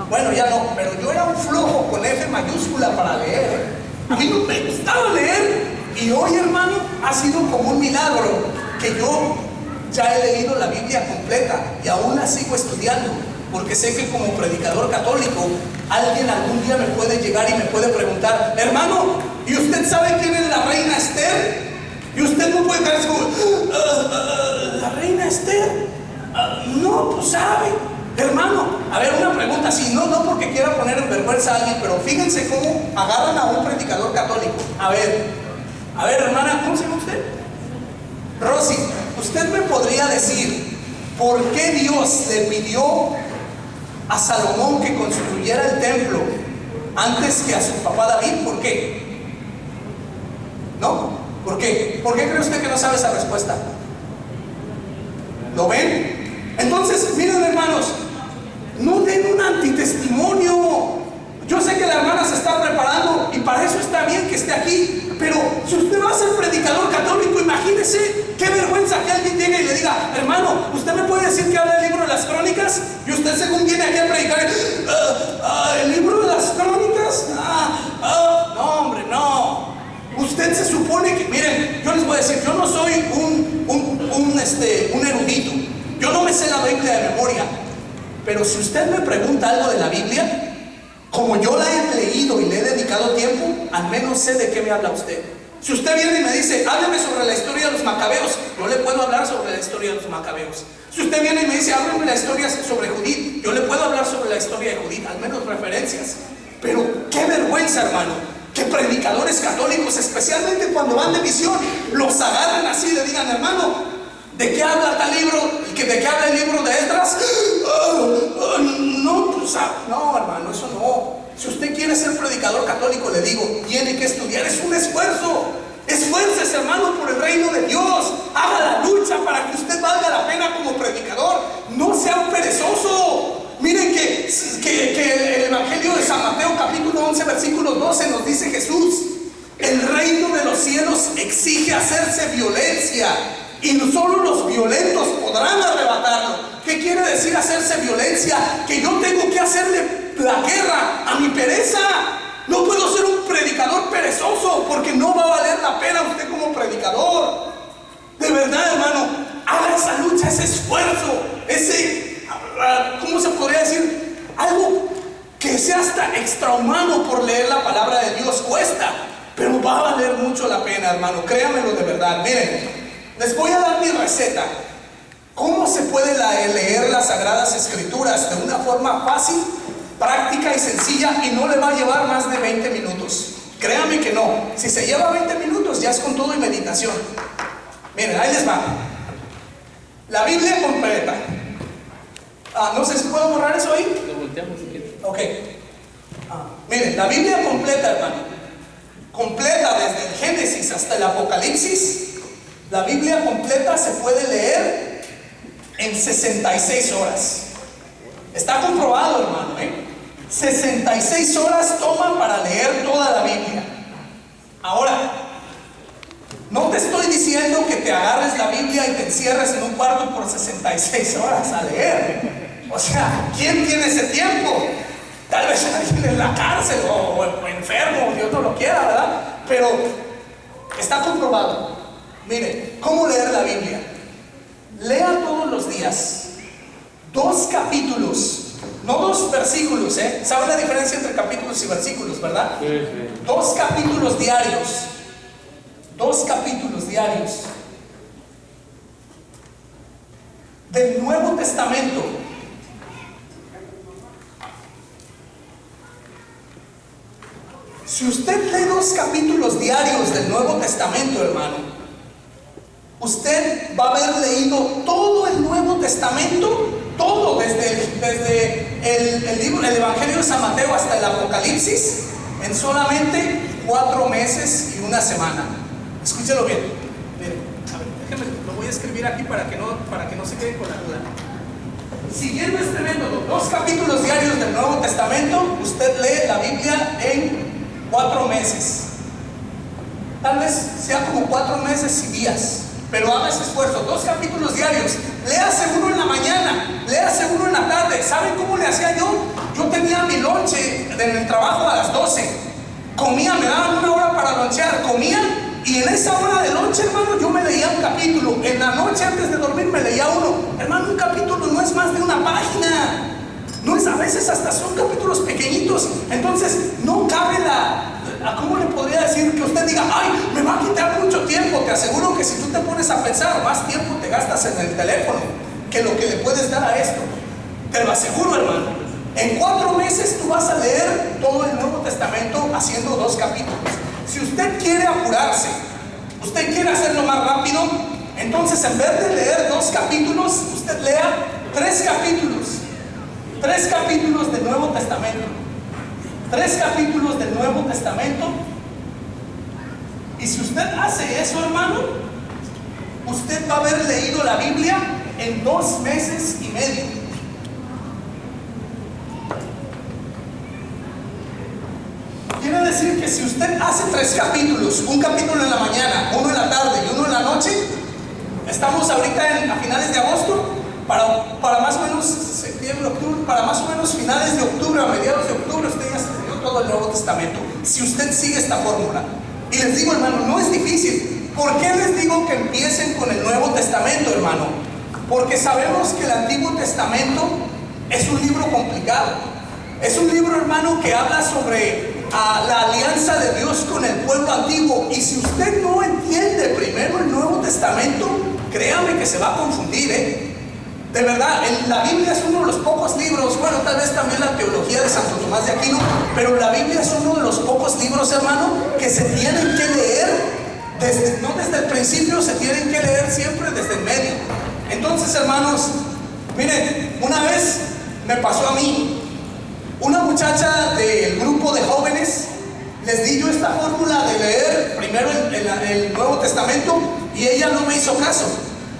bueno, ya no, pero yo era un flojo con F mayúscula para leer. A mí no me gustaba leer. Y hoy, hermano, ha sido como un milagro que yo ya he leído la Biblia completa y aún la sigo estudiando, porque sé que como predicador católico alguien algún día me puede llegar y me puede preguntar: hermano, ¿y usted sabe quién es la reina Esther? Y usted no puede quedarse como ¿la reina Esther? No, pues sabe. Hermano, a ver, una pregunta así, no porque quiera poner en vergüenza a alguien, pero fíjense cómo agarran a un predicador católico. A ver, hermana, ¿cómo se llama usted? Rosy, ¿usted me podría decir por qué Dios le pidió a Salomón que construyera el templo antes que a su papá David? ¿Por qué? ¿No? ¿Por qué? ¿Por qué cree usted que no sabe esa respuesta? ¿Lo ven? Entonces, miren, hermanos, no den un antitestimonio. Yo sé que la hermana se está preparando y para eso está bien que esté aquí, pero si usted va a ser predicador católico, imagínese qué vergüenza que alguien llegue y le diga: hermano, ¿usted me puede decir que habla el libro de las crónicas? Y usted, según viene aquí a predicar, ¿el libro de las crónicas? No, hombre, no. Usted se supone que, miren, yo les voy a decir, yo no soy un erudito, yo no me sé la Biblia de memoria, pero si usted me pregunta algo de la Biblia, como yo la he leído y le he dedicado tiempo, al menos sé de qué me habla usted. Si usted viene y me dice: hábleme sobre la historia de los macabeos, yo le puedo hablar sobre la historia de los macabeos. Si usted viene y me dice: hábleme la historia sobre Judith, yo le puedo hablar sobre la historia de Judith, al menos referencias. Pero qué vergüenza, hermano, que predicadores católicos, especialmente cuando van de misión, los agarren así y le digan: hermano, ¿de qué habla tal libro? ¿De qué habla el libro de Esdras? No, pues, no, hermano, eso no. Si usted quiere ser predicador católico, le digo, tiene que estudiar, es un esfuerzo. Esfuércese, hermano, por el reino de Dios. Haga la lucha para que usted valga la pena como predicador. No sea un perezoso. Miren que el Evangelio de San Mateo, capítulo 11, versículo 12, nos dice Jesús: el reino de los cielos exige hacerse violencia, y solo los violentos podrán arrebatarlo. ¿Qué quiere decir hacerse violencia? Que yo tengo que hacerle la guerra a mi pereza. No puedo ser un predicador perezoso, porque no va a valer la pena usted como predicador. De verdad, hermano, haga esa lucha, ese esfuerzo, ¿cómo se podría decir? Algo que sea hasta extrahumano por leer la palabra de Dios. Cuesta, pero va a valer mucho la pena, hermano, créanmelo de verdad. Miren, les voy a dar mi receta. ¿Cómo se puede leer las Sagradas Escrituras de una forma fácil, práctica y sencilla, y no le va a llevar más de 20 minutos? Créanme que no. Si se lleva 20 minutos, ya es con todo y meditación. Miren, ahí les va. La Biblia completa. No sé si puedo borrar eso ahí. Lo volteamos aquí. Ok. Miren, la Biblia completa, hermano. Completa desde el Génesis hasta el Apocalipsis. La Biblia completa se puede leer en 66 horas. Está comprobado, hermano, 66 horas toman para leer toda la Biblia. Ahora, no te estoy diciendo que te agarres la Biblia y te encierres en un cuarto por 66 horas a leer. O sea, ¿quién tiene ese tiempo? Tal vez alguien en la cárcel o enfermo, Dios no lo quiera, ¿verdad? Pero está comprobado Mire, ¿cómo leer la Biblia? Lea todos los días 2 capítulos, no 2 versículos, ¿eh? ¿Sabe la diferencia entre capítulos y versículos, verdad? Sí, sí. 2 capítulos diarios. 2 capítulos diarios del Nuevo Testamento. Si usted lee 2 capítulos diarios del Nuevo Testamento, hermano, usted va a haber leído todo el Nuevo Testamento, todo, desde el Evangelio de San Mateo hasta el Apocalipsis, en solamente 4 meses y 1 semana. Escúchelo bien. Miren, a ver, déjenme, lo voy a escribir aquí para que no se queden con la duda. Siguiendo este método, 2 capítulos diarios del Nuevo Testamento, usted lee la Biblia en 4 meses. Tal vez sea como 4 meses y días, pero haga ese esfuerzo. 2 capítulos diarios. Léase uno en la mañana, léase uno en la tarde. ¿Saben cómo le hacía yo? Yo tenía mi lonche en el trabajo a las 12. Comía, me daban 1 hora para lonchear, comía, y en esa hora de lonche, hermano, yo me leía un capítulo. En la noche antes de dormir me leía uno. Hermano, un capítulo no es más de 1 página. No es, a veces hasta son capítulos pequeñitos. Entonces no cabe ¿cómo le podría decir? Que usted diga, ay, me va a quitar mucho tiempo. Te aseguro que si tú te pones a pensar, más tiempo te gastas en el teléfono que lo que le puedes dar a esto. Te lo aseguro, hermano. En 4 meses tú vas a leer todo el Nuevo Testamento haciendo 2 capítulos. Si usted quiere apurarse, usted quiere hacerlo más rápido, entonces en vez de leer 2 capítulos, usted lea 3 capítulos. 3 capítulos del Nuevo Testamento. 3 capítulos del Nuevo Testamento. Y si usted hace eso, hermano, usted va a haber leído la Biblia en 2 meses y medio. Quiere decir que si usted hace 3 capítulos, un capítulo en la mañana, uno en la tarde y uno en la noche, estamos ahorita a finales de agosto, para más o menos septiembre, octubre, para más o menos finales de octubre, a mediados de octubre, usted ya se leyó todo el Nuevo Testamento. Si usted sigue esta fórmula. Y les digo, hermano, no es difícil. ¿Por qué les digo que empiecen con el Nuevo Testamento, hermano? Porque sabemos que el Antiguo Testamento es un libro complicado. Es un libro, hermano, que habla sobre la alianza de Dios con el pueblo antiguo. Y si usted no entiende primero el Nuevo Testamento, créame que se va a confundir, ¿eh? De verdad, la Biblia es uno de los pocos libros, bueno, tal vez también la teología de Santo Tomás de Aquino, pero la Biblia es uno de los pocos libros, hermano, que se tienen que leer, no desde el principio, se tienen que leer siempre desde el medio. Entonces, hermanos, miren, una vez me pasó a mí, una muchacha del grupo de jóvenes, les di yo esta fórmula de leer primero el Nuevo Testamento y ella no me hizo caso.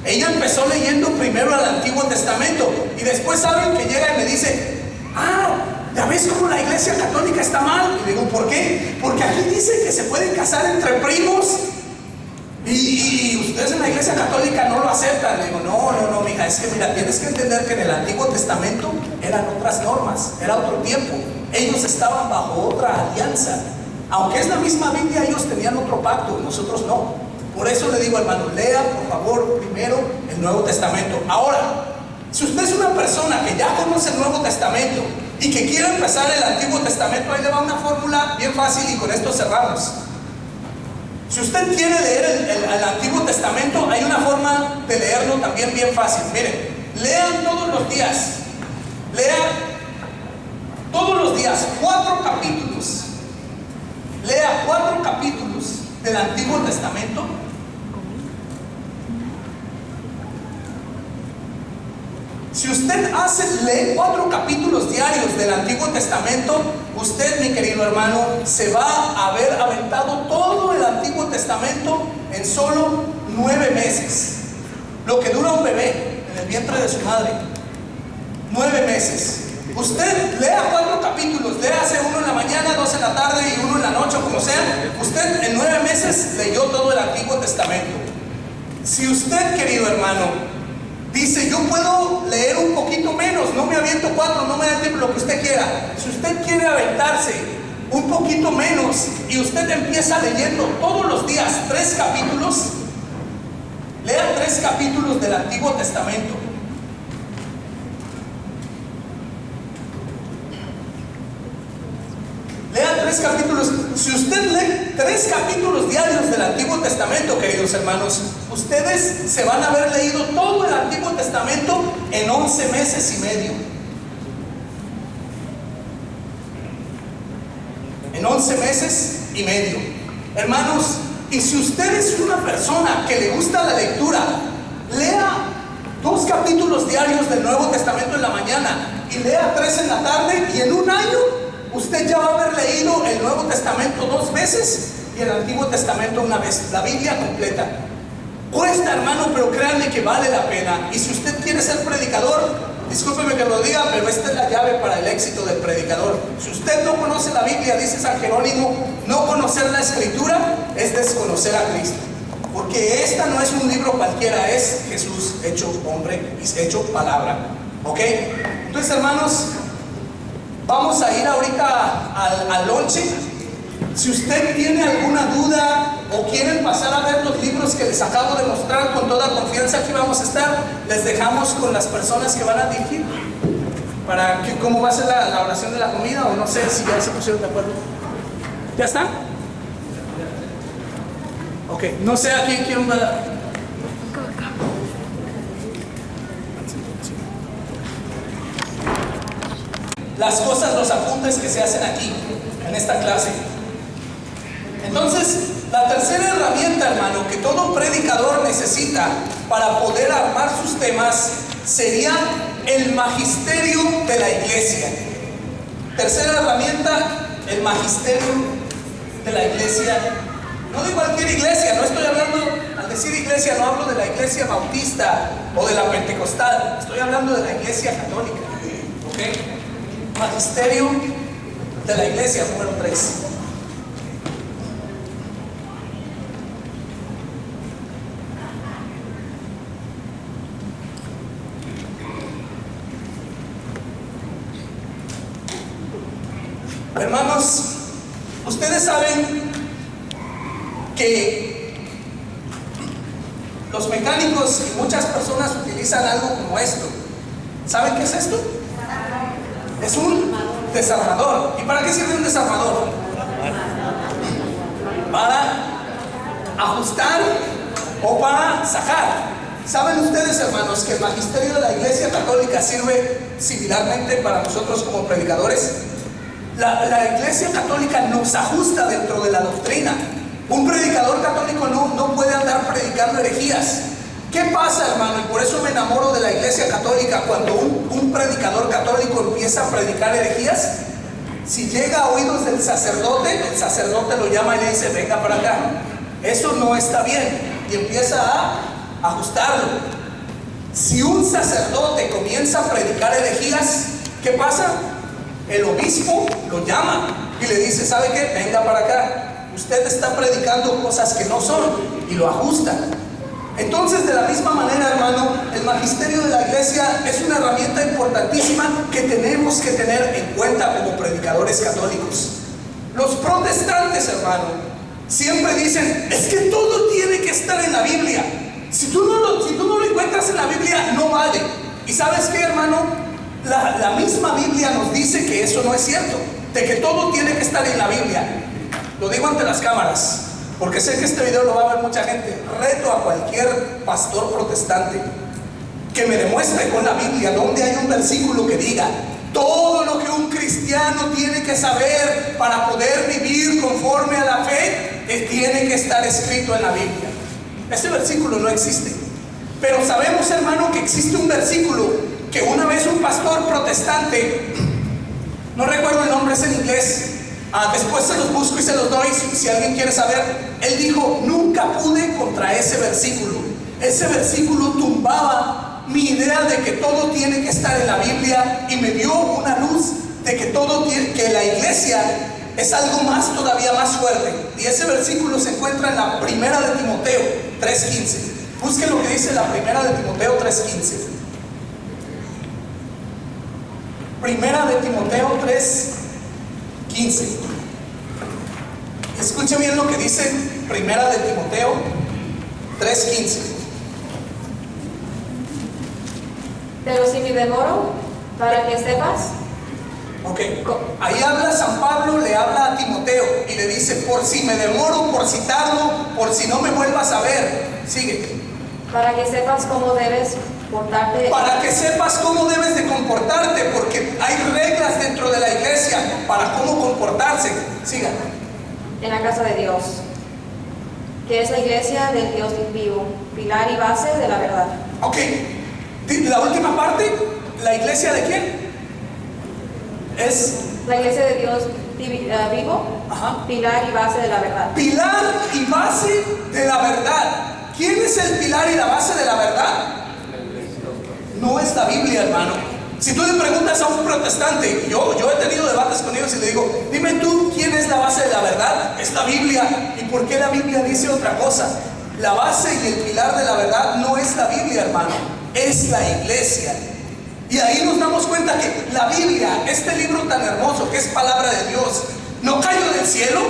Ella empezó leyendo primero el Antiguo Testamento y después, ¿saben? Que llega y me dice, ¿ya ves cómo la Iglesia Católica está mal? Y digo, ¿por qué? Porque aquí dice que se pueden casar entre primos y ustedes en la Iglesia Católica no lo aceptan. Le digo, no, mija, es que mira, tienes que entender que en el Antiguo Testamento eran otras normas, era otro tiempo. Ellos estaban bajo otra alianza. Aunque es la misma Biblia, ellos tenían otro pacto, nosotros no. Por eso le digo, hermano, lea por favor primero el Nuevo Testamento. Ahora, si usted es una persona que ya conoce el Nuevo Testamento y que quiere empezar el Antiguo Testamento, ahí le va una fórmula bien fácil y con esto cerramos. Si usted quiere leer el Antiguo Testamento, hay una forma de leerlo también bien fácil. Miren, lean todos los días. Lean todos los días 4 capítulos. Lea 4 capítulos del Antiguo Testamento. Si usted lee 4 capítulos diarios del Antiguo Testamento, usted, mi querido hermano, se va a haber aventado todo el Antiguo Testamento en solo 9 meses. Lo que dura un bebé en el vientre de su madre. 9 meses. Usted lea 4 capítulos, léase uno en la mañana, 2 en la tarde y uno en la noche, como sea. Usted en 9 meses leyó todo el Antiguo Testamento. Si usted, querido hermano, dice, yo puedo leer un poquito menos, no me aviento 4, no me da tiempo, lo que usted quiera. Si usted quiere aventarse un poquito menos y usted empieza leyendo todos los días 3 capítulos, Lea 3 capítulos del Antiguo Testamento. Lea 3 capítulos. Si usted lee 3 capítulos diarios del Antiguo Testamento, queridos hermanos, ustedes se van a haber leído todo el Antiguo Testamento en 11 meses y medio. En 11 meses y medio. Hermanos, y si usted es una persona que le gusta la lectura, lea 2 capítulos diarios del Nuevo Testamento en la mañana y lea 3 en la tarde, y en un año usted ya va a haber leído el Nuevo Testamento 2 veces y el Antiguo Testamento una vez, la Biblia completa. Cuesta, hermano, pero créanme que vale la pena. Y si usted quiere ser predicador, discúlpeme que lo diga, pero esta es la llave para el éxito del predicador. Si usted no conoce la Biblia, dice San Jerónimo, no conocer la Escritura es desconocer a Cristo. Porque esta no es un libro cualquiera, es Jesús hecho hombre y hecho palabra. ¿Ok? Entonces, hermanos, vamos a ir ahorita al lonche. Si usted tiene alguna duda o quieren pasar a ver los libros que les acabo de mostrar, con toda confianza aquí vamos a estar. Les dejamos con las personas que van a dirigir para que cómo va a ser la oración de la comida, o no sé si ya se pusieron de acuerdo. ¿Ya están? Ok, no sé a quién va a dar. Las cosas, los apuntes que se hacen aquí en esta clase. Entonces, la tercera herramienta, hermano, que todo predicador necesita para poder armar sus temas sería el magisterio de la iglesia. Tercera herramienta, el magisterio de la iglesia. No de cualquier iglesia, no estoy hablando, al decir iglesia no hablo de la iglesia bautista o de la pentecostal, estoy hablando de la iglesia católica. ¿Ok? Magisterio de la iglesia, número 3. Hermanos, ustedes saben que los mecánicos y muchas personas utilizan algo como esto. ¿Saben qué es esto? Es un desarmador. ¿Y para qué sirve un desarmador? Para ajustar o para sacar. ¿Saben ustedes, hermanos, que el magisterio de la Iglesia Católica sirve similarmente para nosotros como predicadores? La Iglesia Católica nos ajusta dentro de la doctrina. Un predicador católico no puede andar predicando herejías. ¿Qué pasa, hermano? Y por eso me enamoro de la Iglesia Católica. Cuando un predicador católico empieza a predicar herejías, si llega a oídos del sacerdote, el sacerdote lo llama y le dice: venga para acá, eso no está bien, y empieza a ajustarlo. Si un sacerdote comienza a predicar herejías, ¿qué pasa? El obispo lo llama y le dice: ¿sabe qué? Venga para acá, usted está predicando cosas que no son, y lo ajusta. Entonces, de la misma manera, hermano, el magisterio de la iglesia es una herramienta importantísima que tenemos que tener en cuenta como predicadores católicos. Los protestantes, hermano, siempre dicen: es que todo tiene que estar en la Biblia. Si tú no lo encuentras en la Biblia, no vale. ¿Y sabes qué, hermano? La misma Biblia nos dice que eso no es cierto, de que todo tiene que estar en la Biblia. Lo digo ante las cámaras, porque sé que este video lo va a ver mucha gente. Reto a cualquier pastor protestante que me demuestre con la Biblia donde hay un versículo que diga: todo lo que un cristiano tiene que saber para poder vivir conforme a la fe tiene que estar escrito en la Biblia. Ese versículo no existe. Pero sabemos, hermano, que existe un versículo que una vez un pastor protestante, no recuerdo el nombre, es en inglés, después se los busco y se los doy si alguien quiere saber. Él dijo: nunca pude contra ese versículo. Ese versículo tumbaba mi idea de que todo tiene que estar en la Biblia, y me dio una luz de que la iglesia es algo más, todavía más fuerte. Y ese versículo se encuentra en la primera de Timoteo 3:15. Busquen lo que dice la primera de Timoteo 3:15. Primera de Timoteo 3:15. Escuche bien lo que dice Primera de Timoteo 3:15. Pero si me demoro, para que sepas, Ok, ahí habla San Pablo, le habla a Timoteo y le dice, por si me demoro, por si tardo, por si no me vuelvas a ver. Sigue. para que sepas cómo debes portarte. Para que sepas cómo debes de comportarte, porque hay reglas dentro de la iglesia para cómo comportarse. Siga. En la casa de Dios, que es la iglesia del Dios vivo, pilar y base de la verdad. Ok, la última parte, ¿la iglesia de quién? Es La iglesia de Dios vivo, Ajá. pilar y base de la verdad. pilar y base de la verdad. ¿Quién es el pilar y la base de la verdad? No es la Biblia, hermano. Si tú le preguntas a un protestante, yo he tenido debates con ellos y le digo, dime tú, ¿quién es la base de la verdad? Es la Biblia. ¿Y por qué la Biblia dice otra cosa? La base y el pilar de la verdad no es la Biblia, hermano, es la iglesia. Y ahí nos damos cuenta que la Biblia, este libro tan hermoso que es palabra de Dios, no cayó del cielo.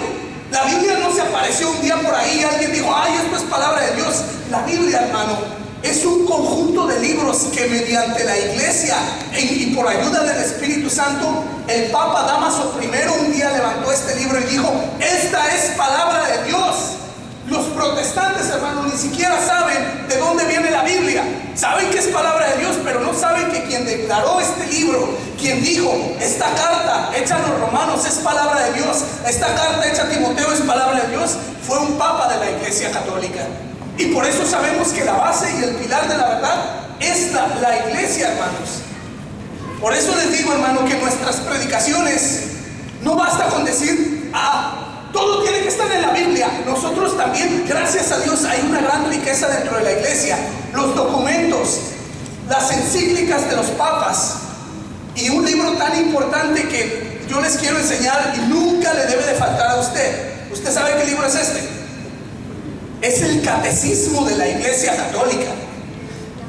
La Biblia no se apareció un día por ahí y alguien dijo, ay, esto es palabra de Dios. La Biblia, hermano, es un conjunto de libros que mediante la iglesia y por ayuda del Espíritu Santo, el Papa Dámaso I un día levantó este libro y dijo, esta es palabra de Dios. Los protestantes, hermano, ni siquiera saben de dónde viene la Biblia. Saben que es palabra de Dios, pero no saben que quien declaró este libro, quien dijo, esta carta hecha a los romanos es palabra de Dios, esta carta hecha a Timoteo es palabra de Dios, fue un papa de la Iglesia Católica. Y por eso sabemos que la base y el pilar de la verdad es la iglesia, hermanos. Por eso les digo, hermano, que nuestras predicaciones no basta con decir, todo tiene que estar en la Biblia. Nosotros también, gracias a Dios, hay una gran riqueza dentro de la iglesia. Los documentos, las encíclicas de los papas y un libro tan importante que yo les quiero enseñar y nunca le debe de faltar a usted. ¿Usted sabe qué libro es este? Es el Catecismo de la Iglesia Católica.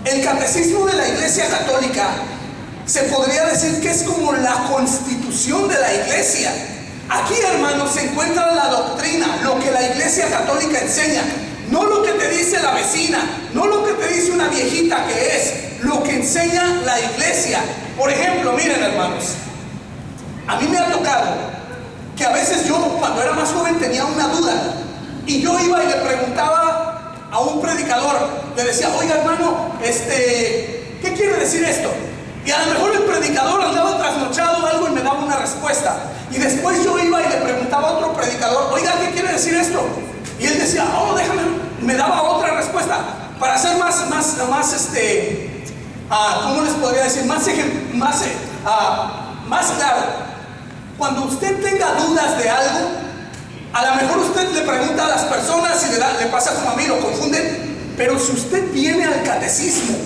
El Catecismo de la Iglesia Católica se podría decir que es como la constitución de la iglesia. Aquí, hermanos, se encuentra la doctrina, lo que la Iglesia Católica enseña. No lo que te dice la vecina, no lo que te dice una viejita que es, lo que enseña la iglesia. Por ejemplo, miren, hermanos, a mí me ha tocado que a veces yo, cuando era más joven, tenía una duda. Y yo iba y le preguntaba a un predicador, le decía, oiga, hermano, ¿qué quiere decir esto? Y a lo mejor el predicador andaba trasnochado o algo y me daba una respuesta. Y después yo iba y le preguntaba a otro predicador, oiga, ¿qué quiere decir esto? Y él decía, déjame, me daba otra respuesta. Para ser más, ¿cómo les podría decir? Más claro. Cuando usted tenga dudas de algo, a lo mejor usted le pregunta a las personas y le pasa como a mí, lo confunden. Pero si usted viene al catecismo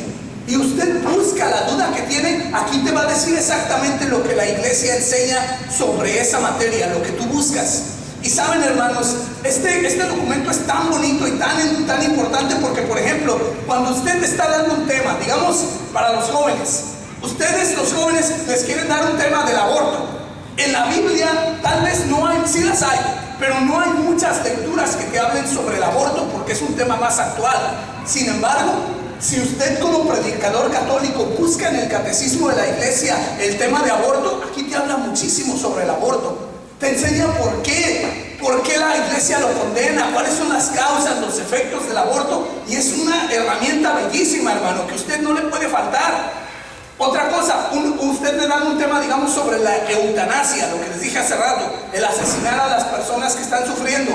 y usted busca la duda que tiene, aquí te va a decir exactamente lo que la iglesia enseña sobre esa materia, lo que tú buscas. Y saben, hermanos, este documento es tan bonito y tan importante porque, por ejemplo, cuando usted está dando un tema, digamos, para los jóvenes, ustedes los jóvenes les quieren dar un tema del aborto. En la Biblia tal vez no hay, sí las hay, pero no hay muchas lecturas que te hablen sobre el aborto porque es un tema más actual. Sin embargo, si usted como predicador católico busca en el catecismo de la iglesia el tema de aborto, aquí te habla muchísimo sobre el aborto. Te enseña por qué la iglesia lo condena, cuáles son las causas, los efectos del aborto. Y es una herramienta bellísima, hermano, que a usted no le puede faltar. Otra cosa, usted le da un tema, digamos, sobre la eutanasia, lo que les dije hace rato, el asesinar a las personas que están sufriendo.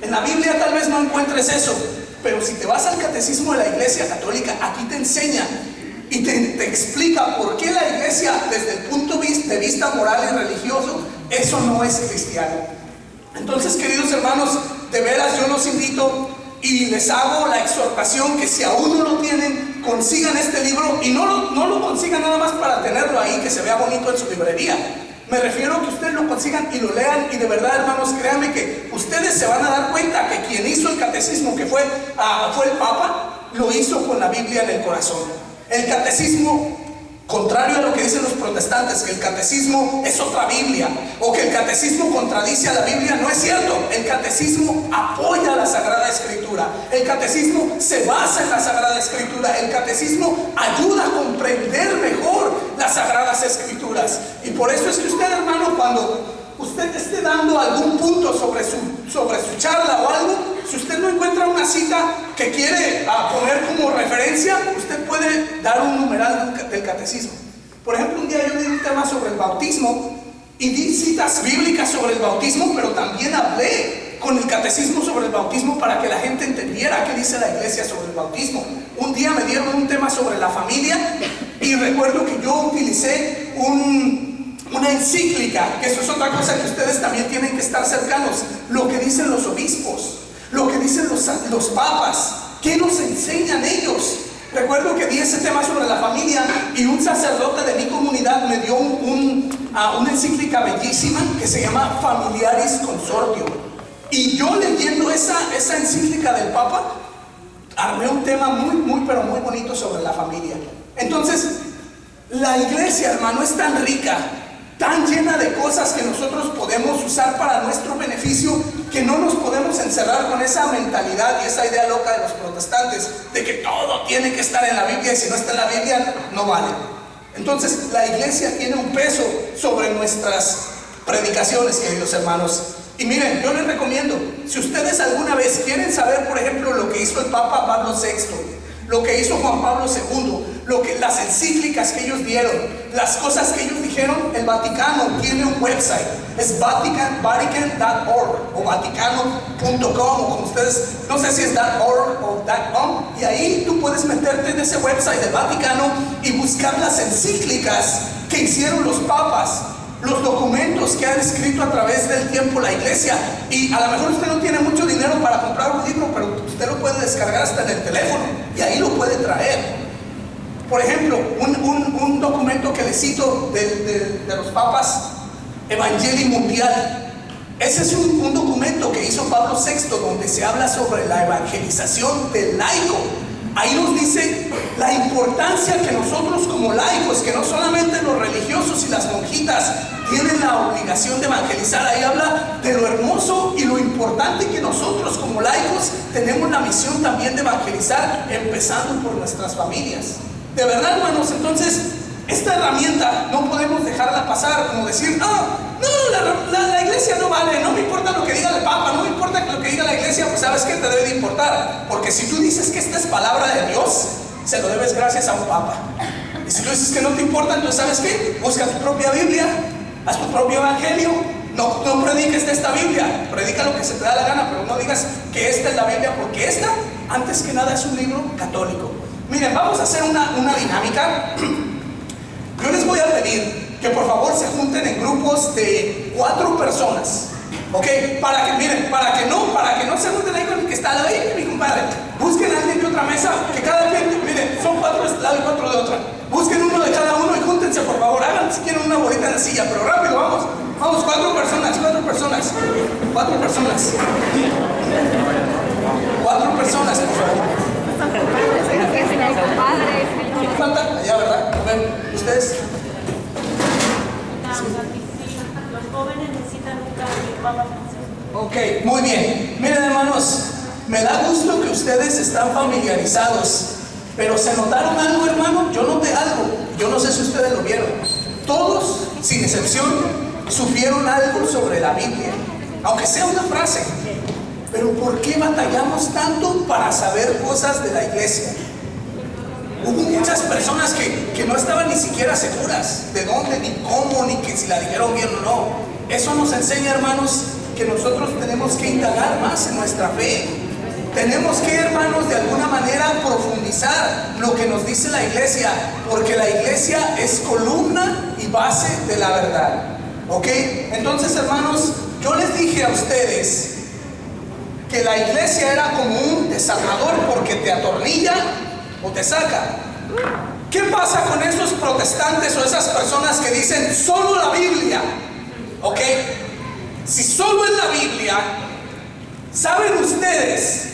En la Biblia tal vez no encuentres eso, pero si te vas al catecismo de la iglesia católica, aquí te enseña y te explica por qué la iglesia, desde el punto de vista moral y religioso, eso no es cristiano. Entonces, queridos hermanos, de veras yo los invito y les hago la exhortación que si aún no lo tienen, consigan este libro y no lo consigan nada más para tenerlo ahí, que se vea bonito en su librería. Me refiero a que ustedes lo consigan y lo lean, y de verdad, hermanos, créanme que ustedes se van a dar cuenta que quien hizo el catecismo, que fue el Papa, lo hizo con la Biblia en el corazón. El catecismo Contrario a lo que dicen los protestantes, que el catecismo es otra Biblia, o que el catecismo contradice a la Biblia, no es cierto. El catecismo apoya la Sagrada Escritura. El catecismo se basa en la Sagrada Escritura. El catecismo ayuda a comprender mejor las Sagradas Escrituras. Y por eso es que usted, hermano, cuando usted esté dando algún punto sobre su charla o algo, si usted no encuentra una cita que quiere poner como referencia, usted puede dar un numeral del catecismo. Por ejemplo, un día yo di un tema sobre el bautismo y di citas bíblicas sobre el bautismo, pero también hablé con el catecismo sobre el bautismo para que la gente entendiera qué dice la iglesia sobre el bautismo. Un día me dieron un tema sobre la familia y recuerdo que yo utilicé una encíclica, que eso es otra cosa que ustedes también tienen que estar cercanos, lo que dicen los obispos, lo que dicen los papas, qué nos enseñan ellos. Recuerdo que di ese tema sobre la familia y un sacerdote de mi comunidad me dio una encíclica bellísima que se llama Familiaris Consortio. Y yo leyendo esa encíclica del Papa, armé un tema pero muy bonito sobre la familia. Entonces, la iglesia, hermano, es tan rica, tan llena de cosas que nosotros podemos usar para nuestro beneficio, que no nos podemos encerrar con esa mentalidad y esa idea loca de los protestantes de que todo tiene que estar en la Biblia y si no está en la Biblia no vale. Entonces la iglesia tiene un peso sobre nuestras predicaciones, queridos hermanos. Y miren, yo les recomiendo, si ustedes alguna vez quieren saber, por ejemplo, lo que hizo el Papa Pablo VI, lo que hizo Juan Pablo II, las encíclicas que ellos dieron, las cosas que ellos dijeron, el Vaticano tiene un website, es vatican.org o vaticano.com, o como ustedes, no sé si es .org o .com, y ahí tú puedes meterte en ese website del Vaticano y buscar las encíclicas que hicieron los papas, los documentos que han escrito a través del tiempo la iglesia. Y a lo mejor usted no tiene mucho dinero para comprar un libro, pero usted lo puede descargar hasta en el teléfono y ahí lo puede traer. Por ejemplo, un documento que les cito de los papas, Evangelii Mundial. Ese es un documento que hizo Pablo VI donde se habla sobre la evangelización del laico. Ahí nos dice la importancia que nosotros como laicos, que no solamente los religiosos y las monjitas tienen la obligación de evangelizar. Ahí habla de lo hermoso y lo importante que nosotros como laicos tenemos la misión también de evangelizar, empezando por nuestras familias. De verdad, hermanos, entonces esta herramienta no podemos dejarla pasar como decir, la iglesia no vale, no me importa lo que diga el Papa, no me importa lo que diga la iglesia, pues sabes que te debe de importar, porque si tú dices que esta es palabra de Dios, se lo debes gracias a un Papa. Y si tú dices que no te importa, entonces ¿sabes qué? Busca tu propia Biblia, haz tu propio evangelio, no prediques de esta Biblia, predica lo que se te da la gana, pero no digas que esta es la Biblia, porque esta, antes que nada, es un libro católico. Miren, vamos a hacer una dinámica. Yo les voy a pedir que por favor se junten en grupos de 4 personas, ¿ok? Para que no se junten ahí con el que está al lado, mi compadre. Busquen a alguien de otra mesa, que cada quien, miren, son 4 de este lado y 4 de otra. Busquen uno de cada uno y júntense, por favor. Hagan si quieren una bolita en la silla, pero rápido, vamos. Vamos, 4 personas. 4 personas, por favor. ¿Falta? Allá, ¿verdad? A ver, ¿ustedes? Los jóvenes necesitan un cambio, Papa Francisco. Ok, muy bien. Miren, hermanos, me da gusto que ustedes están familiarizados, pero ¿se notaron algo, hermano? Yo noté algo, yo no sé si ustedes lo vieron. Todos, sin excepción, supieron algo sobre la Biblia, aunque sea una frase. Pero ¿por qué batallamos tanto para saber cosas de la iglesia? Hubo muchas personas que no estaban ni siquiera seguras de dónde, ni cómo, ni que si la dijeron bien o no. Eso nos enseña, hermanos, que nosotros tenemos que indagar más en nuestra fe. Tenemos que, hermanos, de alguna manera profundizar lo que nos dice la iglesia, porque la iglesia es columna y base de la verdad. ¿Ok? Entonces, hermanos, yo les dije a ustedes que la iglesia era como un desarmador porque te atornilla o te saca. ¿Qué pasa con esos protestantes o esas personas que dicen solo la Biblia? ¿Ok? Si solo es la Biblia, ¿saben ustedes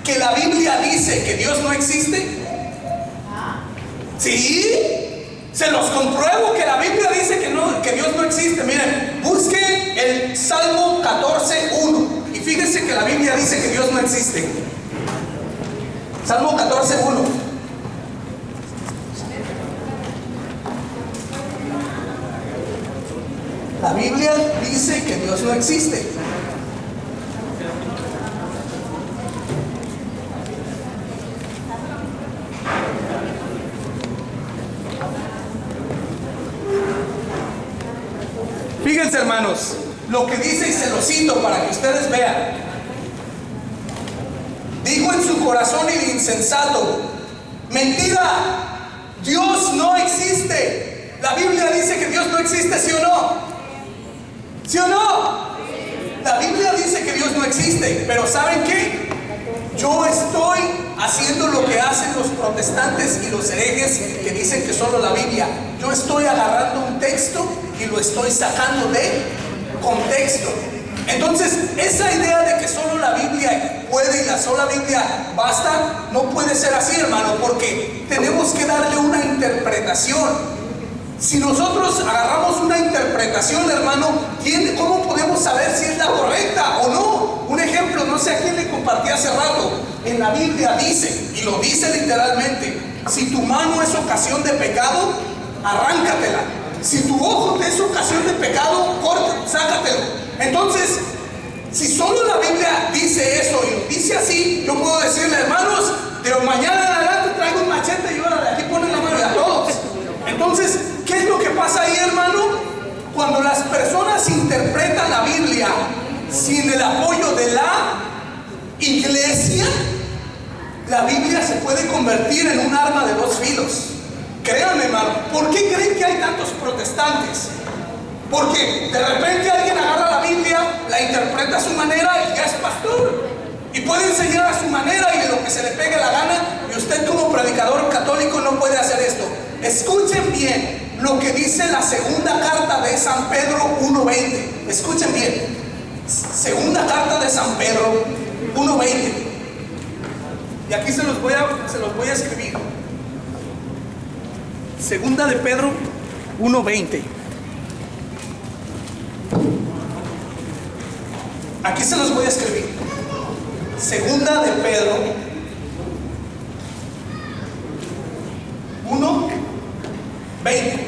que la Biblia dice que Dios no existe? ¿Sí? Se los compruebo que la Biblia dice que Dios no existe. Miren, busquen el Salmo 14:1 y fíjense que la Biblia dice que Dios no existe. Salmo 14:1. La Biblia dice que Dios no existe. Fíjense, hermanos, lo que dice, y se lo cito para que ustedes vean. Dijo en su corazón el insensato: mentira, Dios no existe. La Biblia dice que Dios no existe, ¿sí o no? ¿Sí o no? La Biblia dice que Dios no existe, pero ¿saben qué? Yo estoy haciendo lo que hacen los protestantes y los herejes que dicen que solo la Biblia. Yo estoy agarrando un texto y lo estoy sacando de contexto. Entonces, esa idea de que solo la Biblia puede y la sola Biblia basta, no puede ser así, hermano, porque tenemos que darle una interpretación. Si nosotros agarramos una interpretación, hermano, ¿cómo podemos saber si es la correcta o no? Un ejemplo, no sé a quién le compartí hace rato. En la Biblia dice, y lo dice literalmente: si tu mano es ocasión de pecado, arráncatela. Si tu ojo te es ocasión de pecado, sácatelo. Entonces, si solo la Biblia dice eso y lo dice así, yo puedo decirle: hermanos, de mañana en adelante traigo un machete y órale, aquí ponen la mano, y a todos. Entonces, ¿qué es lo que pasa ahí, hermano? Cuando las personas interpretan la Biblia sin el apoyo de la iglesia, la Biblia se puede convertir en un arma de dos filos. Créanme, hermano. ¿Por qué creen que hay tantos protestantes? Porque de repente alguien agarra la Biblia, la interpreta a su manera y ya es pastor. Y puede enseñar a su manera y de lo que se le pegue la gana. Y usted, como predicador católico, no puede hacer esto. Escuchen bien lo que dice la segunda carta de San Pedro 1:20. Escuchen bien. Segunda carta de San Pedro 1:20. Y aquí se los voy a escribir. Segunda de Pedro 1:20. Aquí se los voy a escribir. Segunda de Pedro 1:20.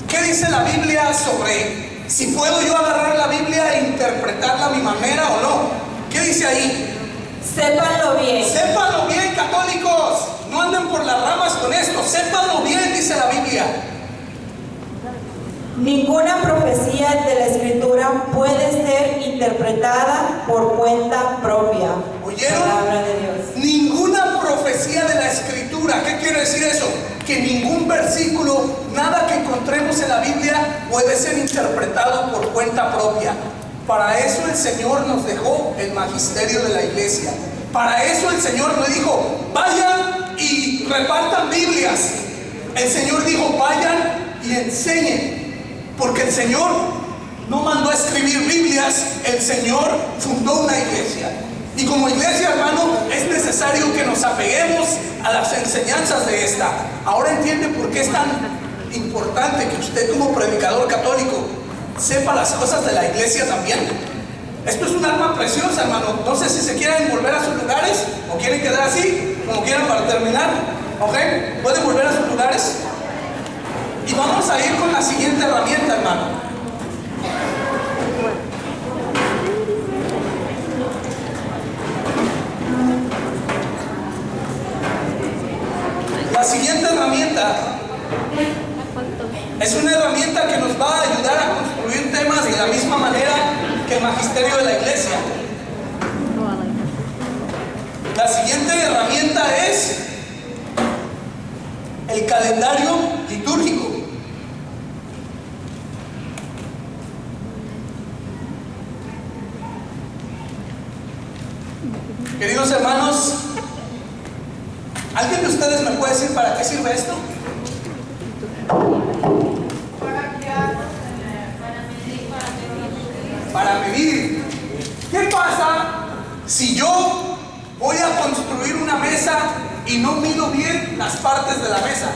¿Qué dice la Biblia sobre si puedo yo agarrar la Biblia e interpretarla a mi manera o no? ¿Qué dice ahí? Sépanlo bien. Sépanlo bien, católicos. No anden por las ramas con esto. Sépanlo bien, dice la Biblia. Ninguna profecía de la Escritura puede ser interpretada por cuenta propia. ¿Oyeron? Palabra de Dios. Ninguna profecía de la Escritura. ¿Qué quiere decir eso? Que ningún versículo, nada que encontremos en la Biblia puede ser interpretado por cuenta propia. Para eso el Señor nos dejó el magisterio de la iglesia. Para eso el Señor nos dijo: vayan y repartan Biblias. El Señor dijo: vayan y enseñen. Porque el Señor no mandó a escribir Biblias, el Señor fundó una iglesia. Y como iglesia, hermano, es necesario que nos apeguemos a las enseñanzas de esta. Ahora entiende por qué es tan importante que usted, como predicador católico, sepa las cosas de la iglesia también. Esto es un arma preciosa, hermano. No sé si se quieren volver a sus lugares o quieren quedar así, como quieran para terminar. ¿Ok? Pueden volver a sus lugares. Y vamos a ir con la siguiente herramienta, hermano. La siguiente herramienta es una herramienta que nos va a ayudar a construir temas de la misma manera que el magisterio de la iglesia. La siguiente herramienta es el calendario litúrgico. Queridos hermanos, ¿alguien de ustedes me puede decir para qué sirve esto? Para medir. ¿Qué pasa si yo voy a construir una mesa y no mido bien las partes de la mesa?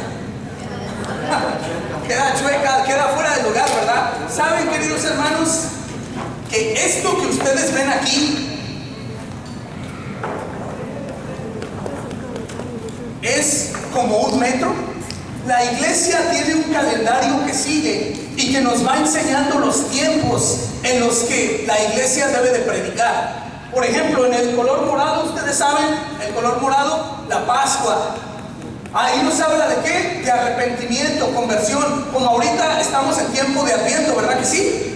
Queda chueca, queda fuera de lugar, ¿verdad? ¿Saben, queridos hermanos, que esto que ustedes ven aquí es como un metro? La iglesia tiene un calendario que sigue y que nos va enseñando los tiempos en los que la iglesia debe de predicar. Por ejemplo, en el color morado, ustedes saben, el color morado, la Pascua. Ahí nos habla de qué? De arrepentimiento, conversión. Como ahorita estamos en tiempo de Adviento, ¿verdad que sí?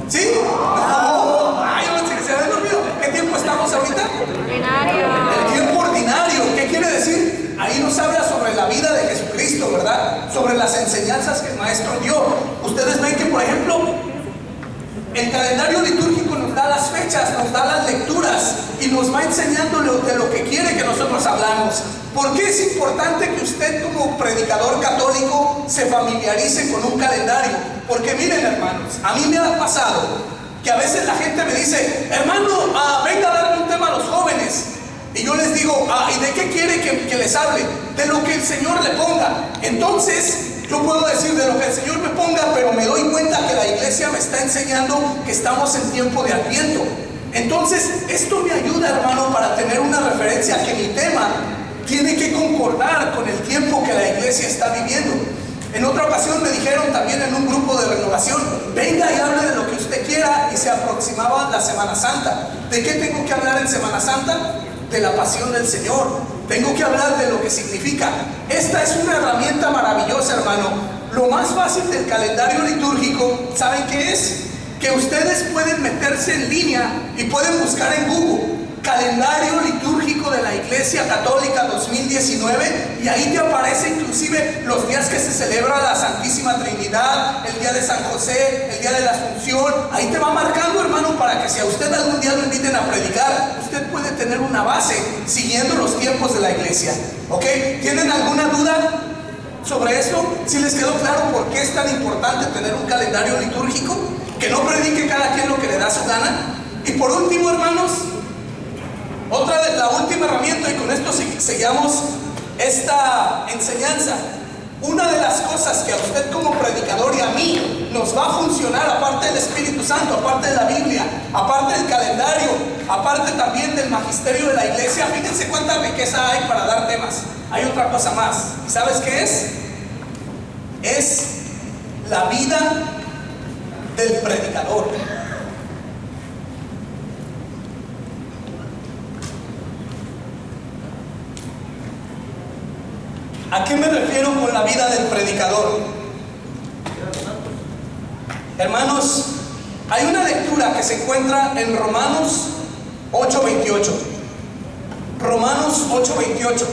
¿Sí? No. Ay, no, se habían dormido. ¿Qué tiempo estamos ahorita? Ordinario. El tiempo ordinario. ¿Qué quiere decir? Ahí nos habla sobre la vida de Jesucristo, ¿verdad? Sobre las enseñanzas que el Maestro dio. Ustedes ven que, por ejemplo, el calendario litúrgico nos da las fechas, nos da las lecturas y nos va enseñando de lo que quiere que nosotros hablamos. ¿Por qué es importante que usted como predicador católico se familiarice con un calendario? Porque miren, hermanos, a mí me ha pasado que a veces la gente me dice: hermano, venga a darle un tema a los jóvenes. Y yo les digo: ¿y de qué quiere que les hable? De lo que el Señor le ponga. Entonces, yo puedo decir de lo que el Señor me ponga, pero me doy cuenta que la iglesia me está enseñando que estamos en tiempo de Adviento. Entonces, esto me ayuda, hermano, para tener una referencia que mi tema tiene que concordar con el tiempo que la iglesia está viviendo. En otra ocasión me dijeron también en un grupo de renovación: venga y hable de lo que usted quiera, y se aproximaba la Semana Santa. ¿De qué tengo que hablar en Semana Santa? De la pasión del Señor. Tengo que hablar de lo que significa. Esta es una herramienta maravillosa, hermano. Lo más fácil del calendario litúrgico, ¿saben qué es? Que ustedes pueden meterse en línea y pueden buscar en Google calendario litúrgico de la Iglesia Católica 2019, y ahí te aparece inclusive los días que se celebra la Santísima Trinidad, el día de San José, el día de la Asunción. Ahí te va marcando, hermano, para que si a usted algún día lo inviten a predicar, usted puede tener una base siguiendo los tiempos de la iglesia. ¿Ok? ¿Tienen alguna duda sobre esto? ¿Sí les quedó claro por qué es tan importante tener un calendario litúrgico? Que no predique cada quien lo que le da su gana. Y por último, hermanos, la última herramienta, y con esto sellamos esta enseñanza. Una de las cosas que a usted como predicador y a mí nos va a funcionar, aparte del Espíritu Santo, aparte de la Biblia, aparte del calendario, aparte también del magisterio de la iglesia, fíjense cuánta riqueza hay para dar temas. Hay otra cosa más. ¿Y sabes qué es? Es la vida del predicador. ¿A qué me refiero con la vida del predicador? Hermanos, hay una lectura que se encuentra en Romanos 8:28. Romanos 8:28.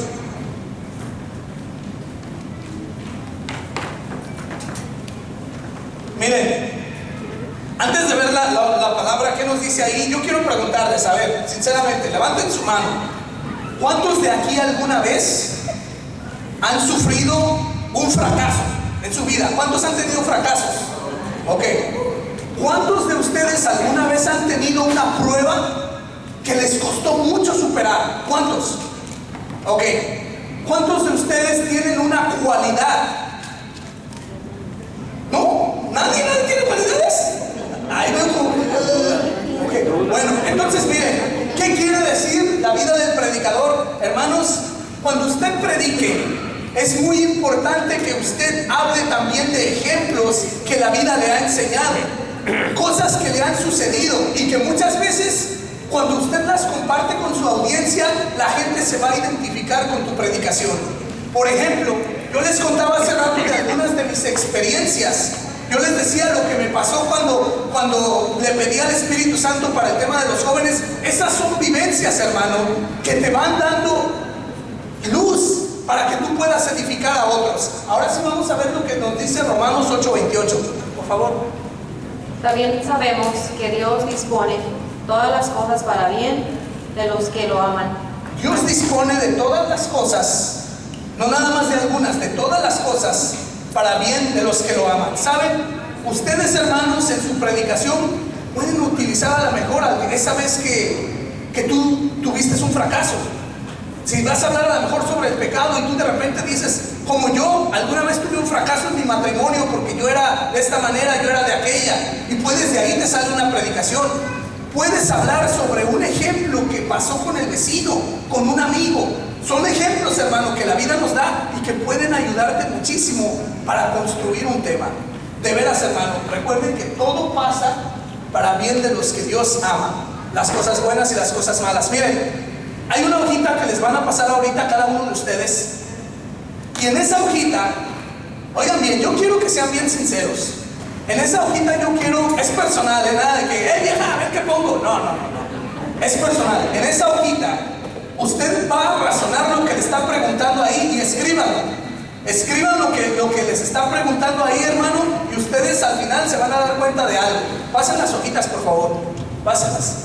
Miren, antes de ver la palabra que nos dice ahí, yo quiero preguntarles, a ver, sinceramente, levanten su mano. ¿Cuántos de aquí alguna vez han sufrido un fracaso en su vida? ¿Cuántos han tenido fracasos? Ok. ¿Cuántos de ustedes alguna vez han tenido una prueba que les costó mucho superar? ¿Cuántos? Ok. ¿Cuántos de ustedes tienen una cualidad? ¿No? ¿Nadie tiene cualidades? Ay, no. Ok. Bueno, entonces miren, ¿qué quiere decir la vida del predicador? Hermanos, cuando usted predique, es muy importante que usted hable también de ejemplos que la vida le ha enseñado, cosas que le han sucedido y que muchas veces cuando usted las comparte con su audiencia, la gente se va a identificar con tu predicación. Por ejemplo, yo les contaba hace rato de algunas de mis experiencias. Yo les decía lo que me pasó cuando le pedí al Espíritu Santo para el tema de los jóvenes. Esas son vivencias, hermano, que te van dando luz para que tú puedas edificar a otros. Ahora sí vamos a ver lo que nos dice Romanos 8:28, por favor. También sabemos que Dios dispone todas las cosas para bien de los que lo aman. Dios dispone de todas las cosas, no nada más de algunas, de todas las cosas para bien de los que lo aman. ¿Saben? Ustedes, hermanos, en su predicación pueden utilizar a lo mejor esa vez que tú tuviste un fracaso. Si vas a hablar a lo mejor sobre el pecado y tú de repente dices, como yo, alguna vez tuve un fracaso en mi matrimonio porque yo era de esta manera, yo era de aquella, y puedes de ahí te sale una predicación. Puedes hablar sobre un ejemplo que pasó con el vecino, con un amigo. Son ejemplos, hermano, que la vida nos da y que pueden ayudarte muchísimo para construir un tema. De veras, hermano, recuerden que todo pasa para bien de los que Dios ama, las cosas buenas y las cosas malas. Miren, hay una hojita que les van a pasar ahorita a cada uno de ustedes, y en esa hojita, oigan bien, yo quiero que sean bien sinceros. En esa hojita yo quiero, es personal, nada de que, vieja, a ver qué pongo. No, es personal. En esa hojita usted va a razonar lo que le está preguntando ahí y escríbanlo. Escriban lo que les está preguntando ahí, hermano, y ustedes al final se van a dar cuenta de algo. Pasen las hojitas, por favor. Pásenlas.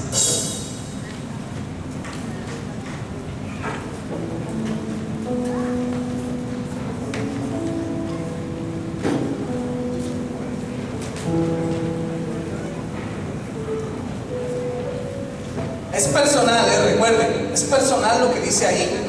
Es personal, recuerden, es personal lo que dice ahí.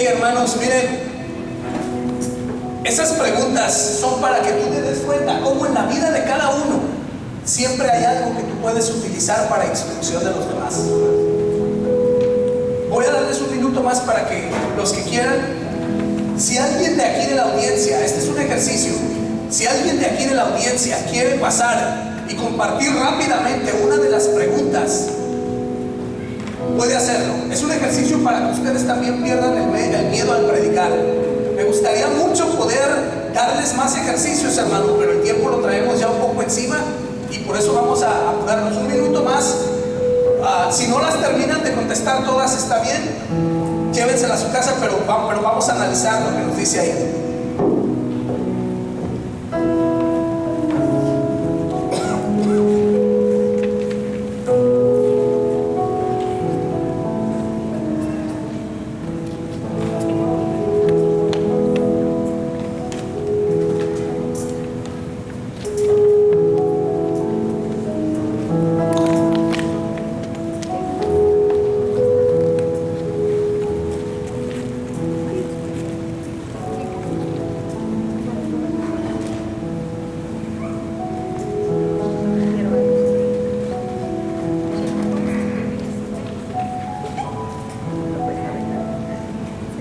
Hermanos, miren, esas preguntas son para que tú te des cuenta cómo en la vida de cada uno siempre hay algo que tú puedes utilizar para instrucción de los demás. Voy a darles un minuto más para que los que quieran, si alguien de aquí de la audiencia, este es un ejercicio, si alguien de aquí de la audiencia quiere pasar y compartir rápidamente una de las preguntas, puede hacerlo. Es un ejercicio para que ustedes también pierdan el miedo al predicar. Me gustaría mucho poder darles más ejercicios, hermano, pero el tiempo lo traemos ya un poco encima y por eso vamos a apurarnos un minuto más. Si no las terminan de contestar todas, está bien, llévenselas a su casa, pero vamos a analizar lo que nos dice ahí.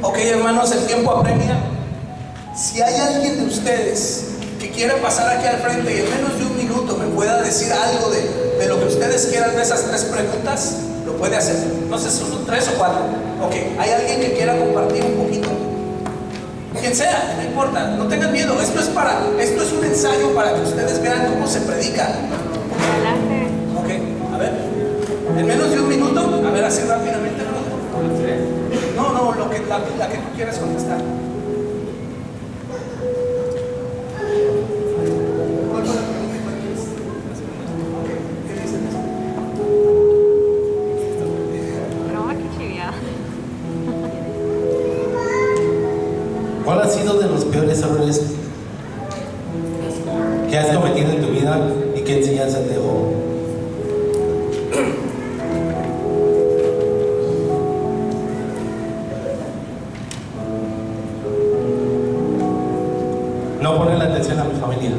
Ok, hermanos, el tiempo apremia. Si hay alguien de ustedes que quiere pasar aquí al frente y en menos de un minuto me pueda decir algo de lo que ustedes quieran de esas tres preguntas, lo puede hacer. No sé si son 3 o 4. Ok, ¿hay alguien que quiera compartir un poquito? Quien sea, no importa, no tengan miedo. Esto es un ensayo para que ustedes vean cómo se predica. Ok, a ver, en menos de un minuto, a ver, así rápidamente, ¿no? No, la que tú quieras contestar. ¿Cuál fue la pregunta? Ok, ¿qué dicen? ¿Cuál ha sido de los peores errores que has cometido en tu vida y qué enseñanza te dejó? No poner la atención a mi familia.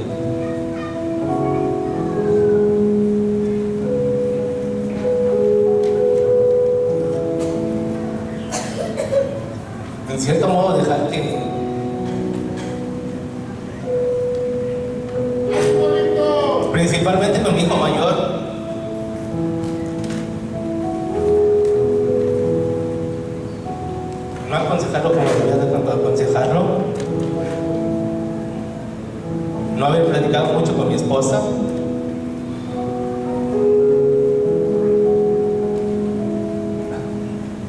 En cierto modo dejar que principalmente con mi hijo mayor. No aconsejarlo como debía de aconsejarlo. No haber platicado mucho con mi esposa.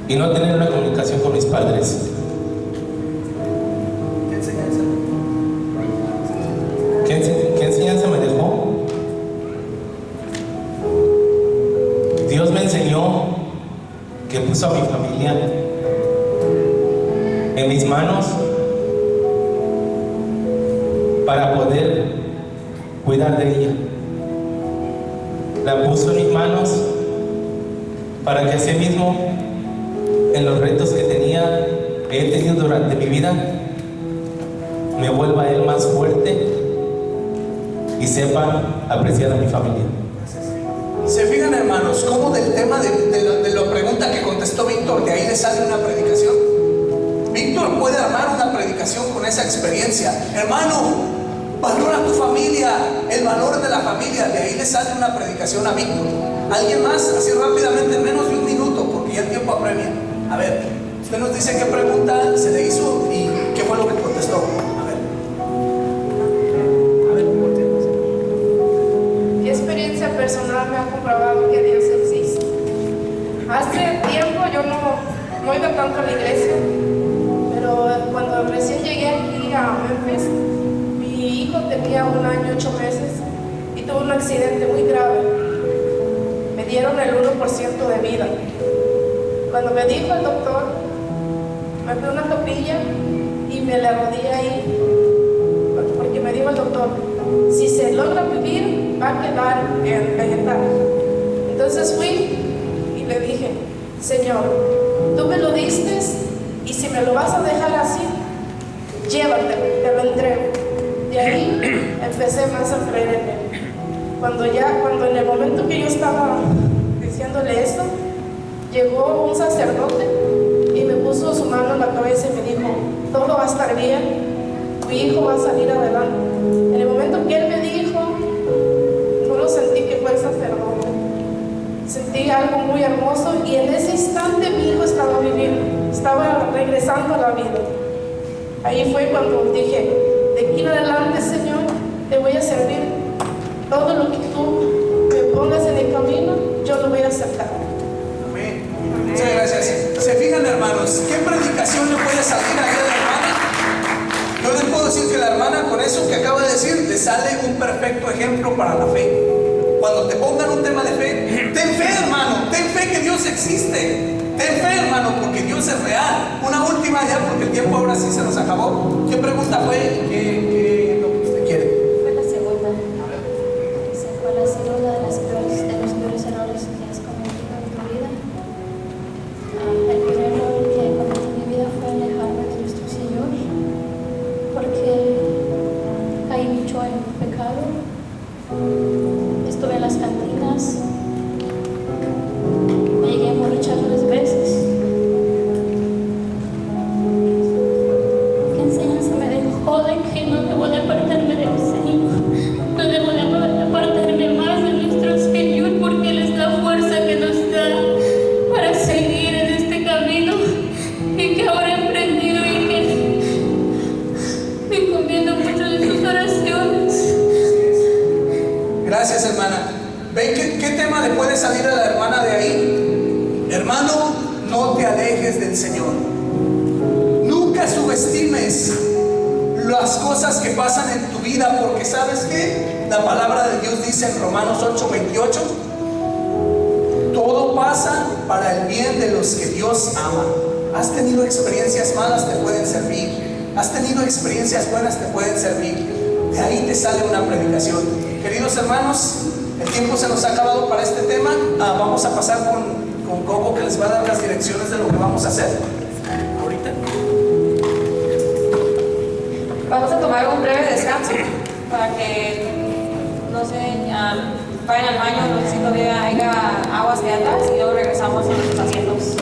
Y no tener una comunicación con mis padres. ¿Qué enseñanza? ¿Qué enseñanza me dejó? Dios me enseñó que puso a mi familia en mis manos para poder cuidar de ella. La puso en mis manos para que así mismo, en los retos que he tenido durante mi vida, me vuelva Él más fuerte y sepa apreciar a mi familia. Se fijan, hermanos, cómo del tema de la pregunta que contestó Víctor, de ahí le sale una predicación. Víctor puede armar una predicación con esa experiencia. Hermano, valora tu familia, el valor de la familia, de ahí le sale una predicación a Víctor. ¿Alguien más? Así rápidamente, en menos de un minuto, porque ya el tiempo apremia. A ver, usted nos dice qué pregunta se le hizo y qué fue lo que contestó. Mi experiencia personal me ha comprobado que Dios existe. Hace tiempo yo no iba tanto a la iglesia, pero cuando recién llegué aquí a Memphis, mi hijo tenía 1 año 8 meses y tuvo un accidente muy grave. Me dieron el 1% de vida. Cuando me dijo el doctor, me fui a una capilla y me le arrodillé ahí, porque me dijo el doctor, si se logra vivir, va a quedar en vegetal. Entonces fui y le dije, Señor, tú me lo diste y si me lo vas a dejar así, llévatelo, te lo entrego. De ahí empecé más a creer en Él. Cuando en el momento que yo estaba diciéndole eso, llegó un sacerdote y me puso su mano en la cabeza y me dijo, todo va a estar bien, tu hijo va a salir adelante. En el momento que él me dijo, no lo sentí que fue el sacerdote, sentí algo muy hermoso y en ese instante mi hijo estaba viviendo, estaba regresando a la vida. Ahí fue cuando dije, de aquí en adelante, Señor, te voy a servir, todo lo que tú me pongas en el camino, yo lo voy a aceptar. Muchas gracias. Se fijan, hermanos, ¿qué predicación le puede salir a la hermana? Yo les puedo decir que la hermana, con eso que acaba de decir, le sale un perfecto ejemplo para la fe. Cuando te pongan un tema de fe, ten fe, hermano, ten fe que Dios existe. Ten fe, hermano, porque Dios es real. Una última ya, porque el tiempo ahora sí se nos acabó. ¿Qué pregunta fue? ¿Qué es lo que usted quiere? Fue la segunda. ¿Cuál ha sido uno de los peores errores que has cometido en tu vida? El primer error que cometí en mi vida fue alejarme de nuestro Señor, porque caí mucho en pecado. Estuve en las cantinas, me llegué a emborrachar 3 veces. ¿Qué enseñanza me dejó de que no debo de apartarme del Señor? No debo de apartarme más de nuestro Señor, porque Él es la fuerza que nos da para seguir en este camino y que ahora he aprendido y que me encomiendo mucho de sus oraciones. Gracias, hermana. ¿Ven qué tema le puede salir a la hermana de ahí? Hermano, no te alejes del Señor. Nunca subestimes las cosas que pasan en tu vida, porque ¿sabes qué? La palabra de Dios dice en Romanos 8:28, todo pasa para el bien de los que Dios ama. Has tenido experiencias malas, te pueden servir. Has tenido experiencias buenas, te pueden servir. De ahí te sale una predicación. Queridos hermanos, el tiempo se nos ha acabado para este tema. Vamos a pasar con Coco, que les va a dar las direcciones de lo que vamos a hacer ahorita. Vamos a tomar un breve descanso para que no se vayan al baño, no sé si todavía haya aguas de atrás y luego regresamos a nuestros asientos.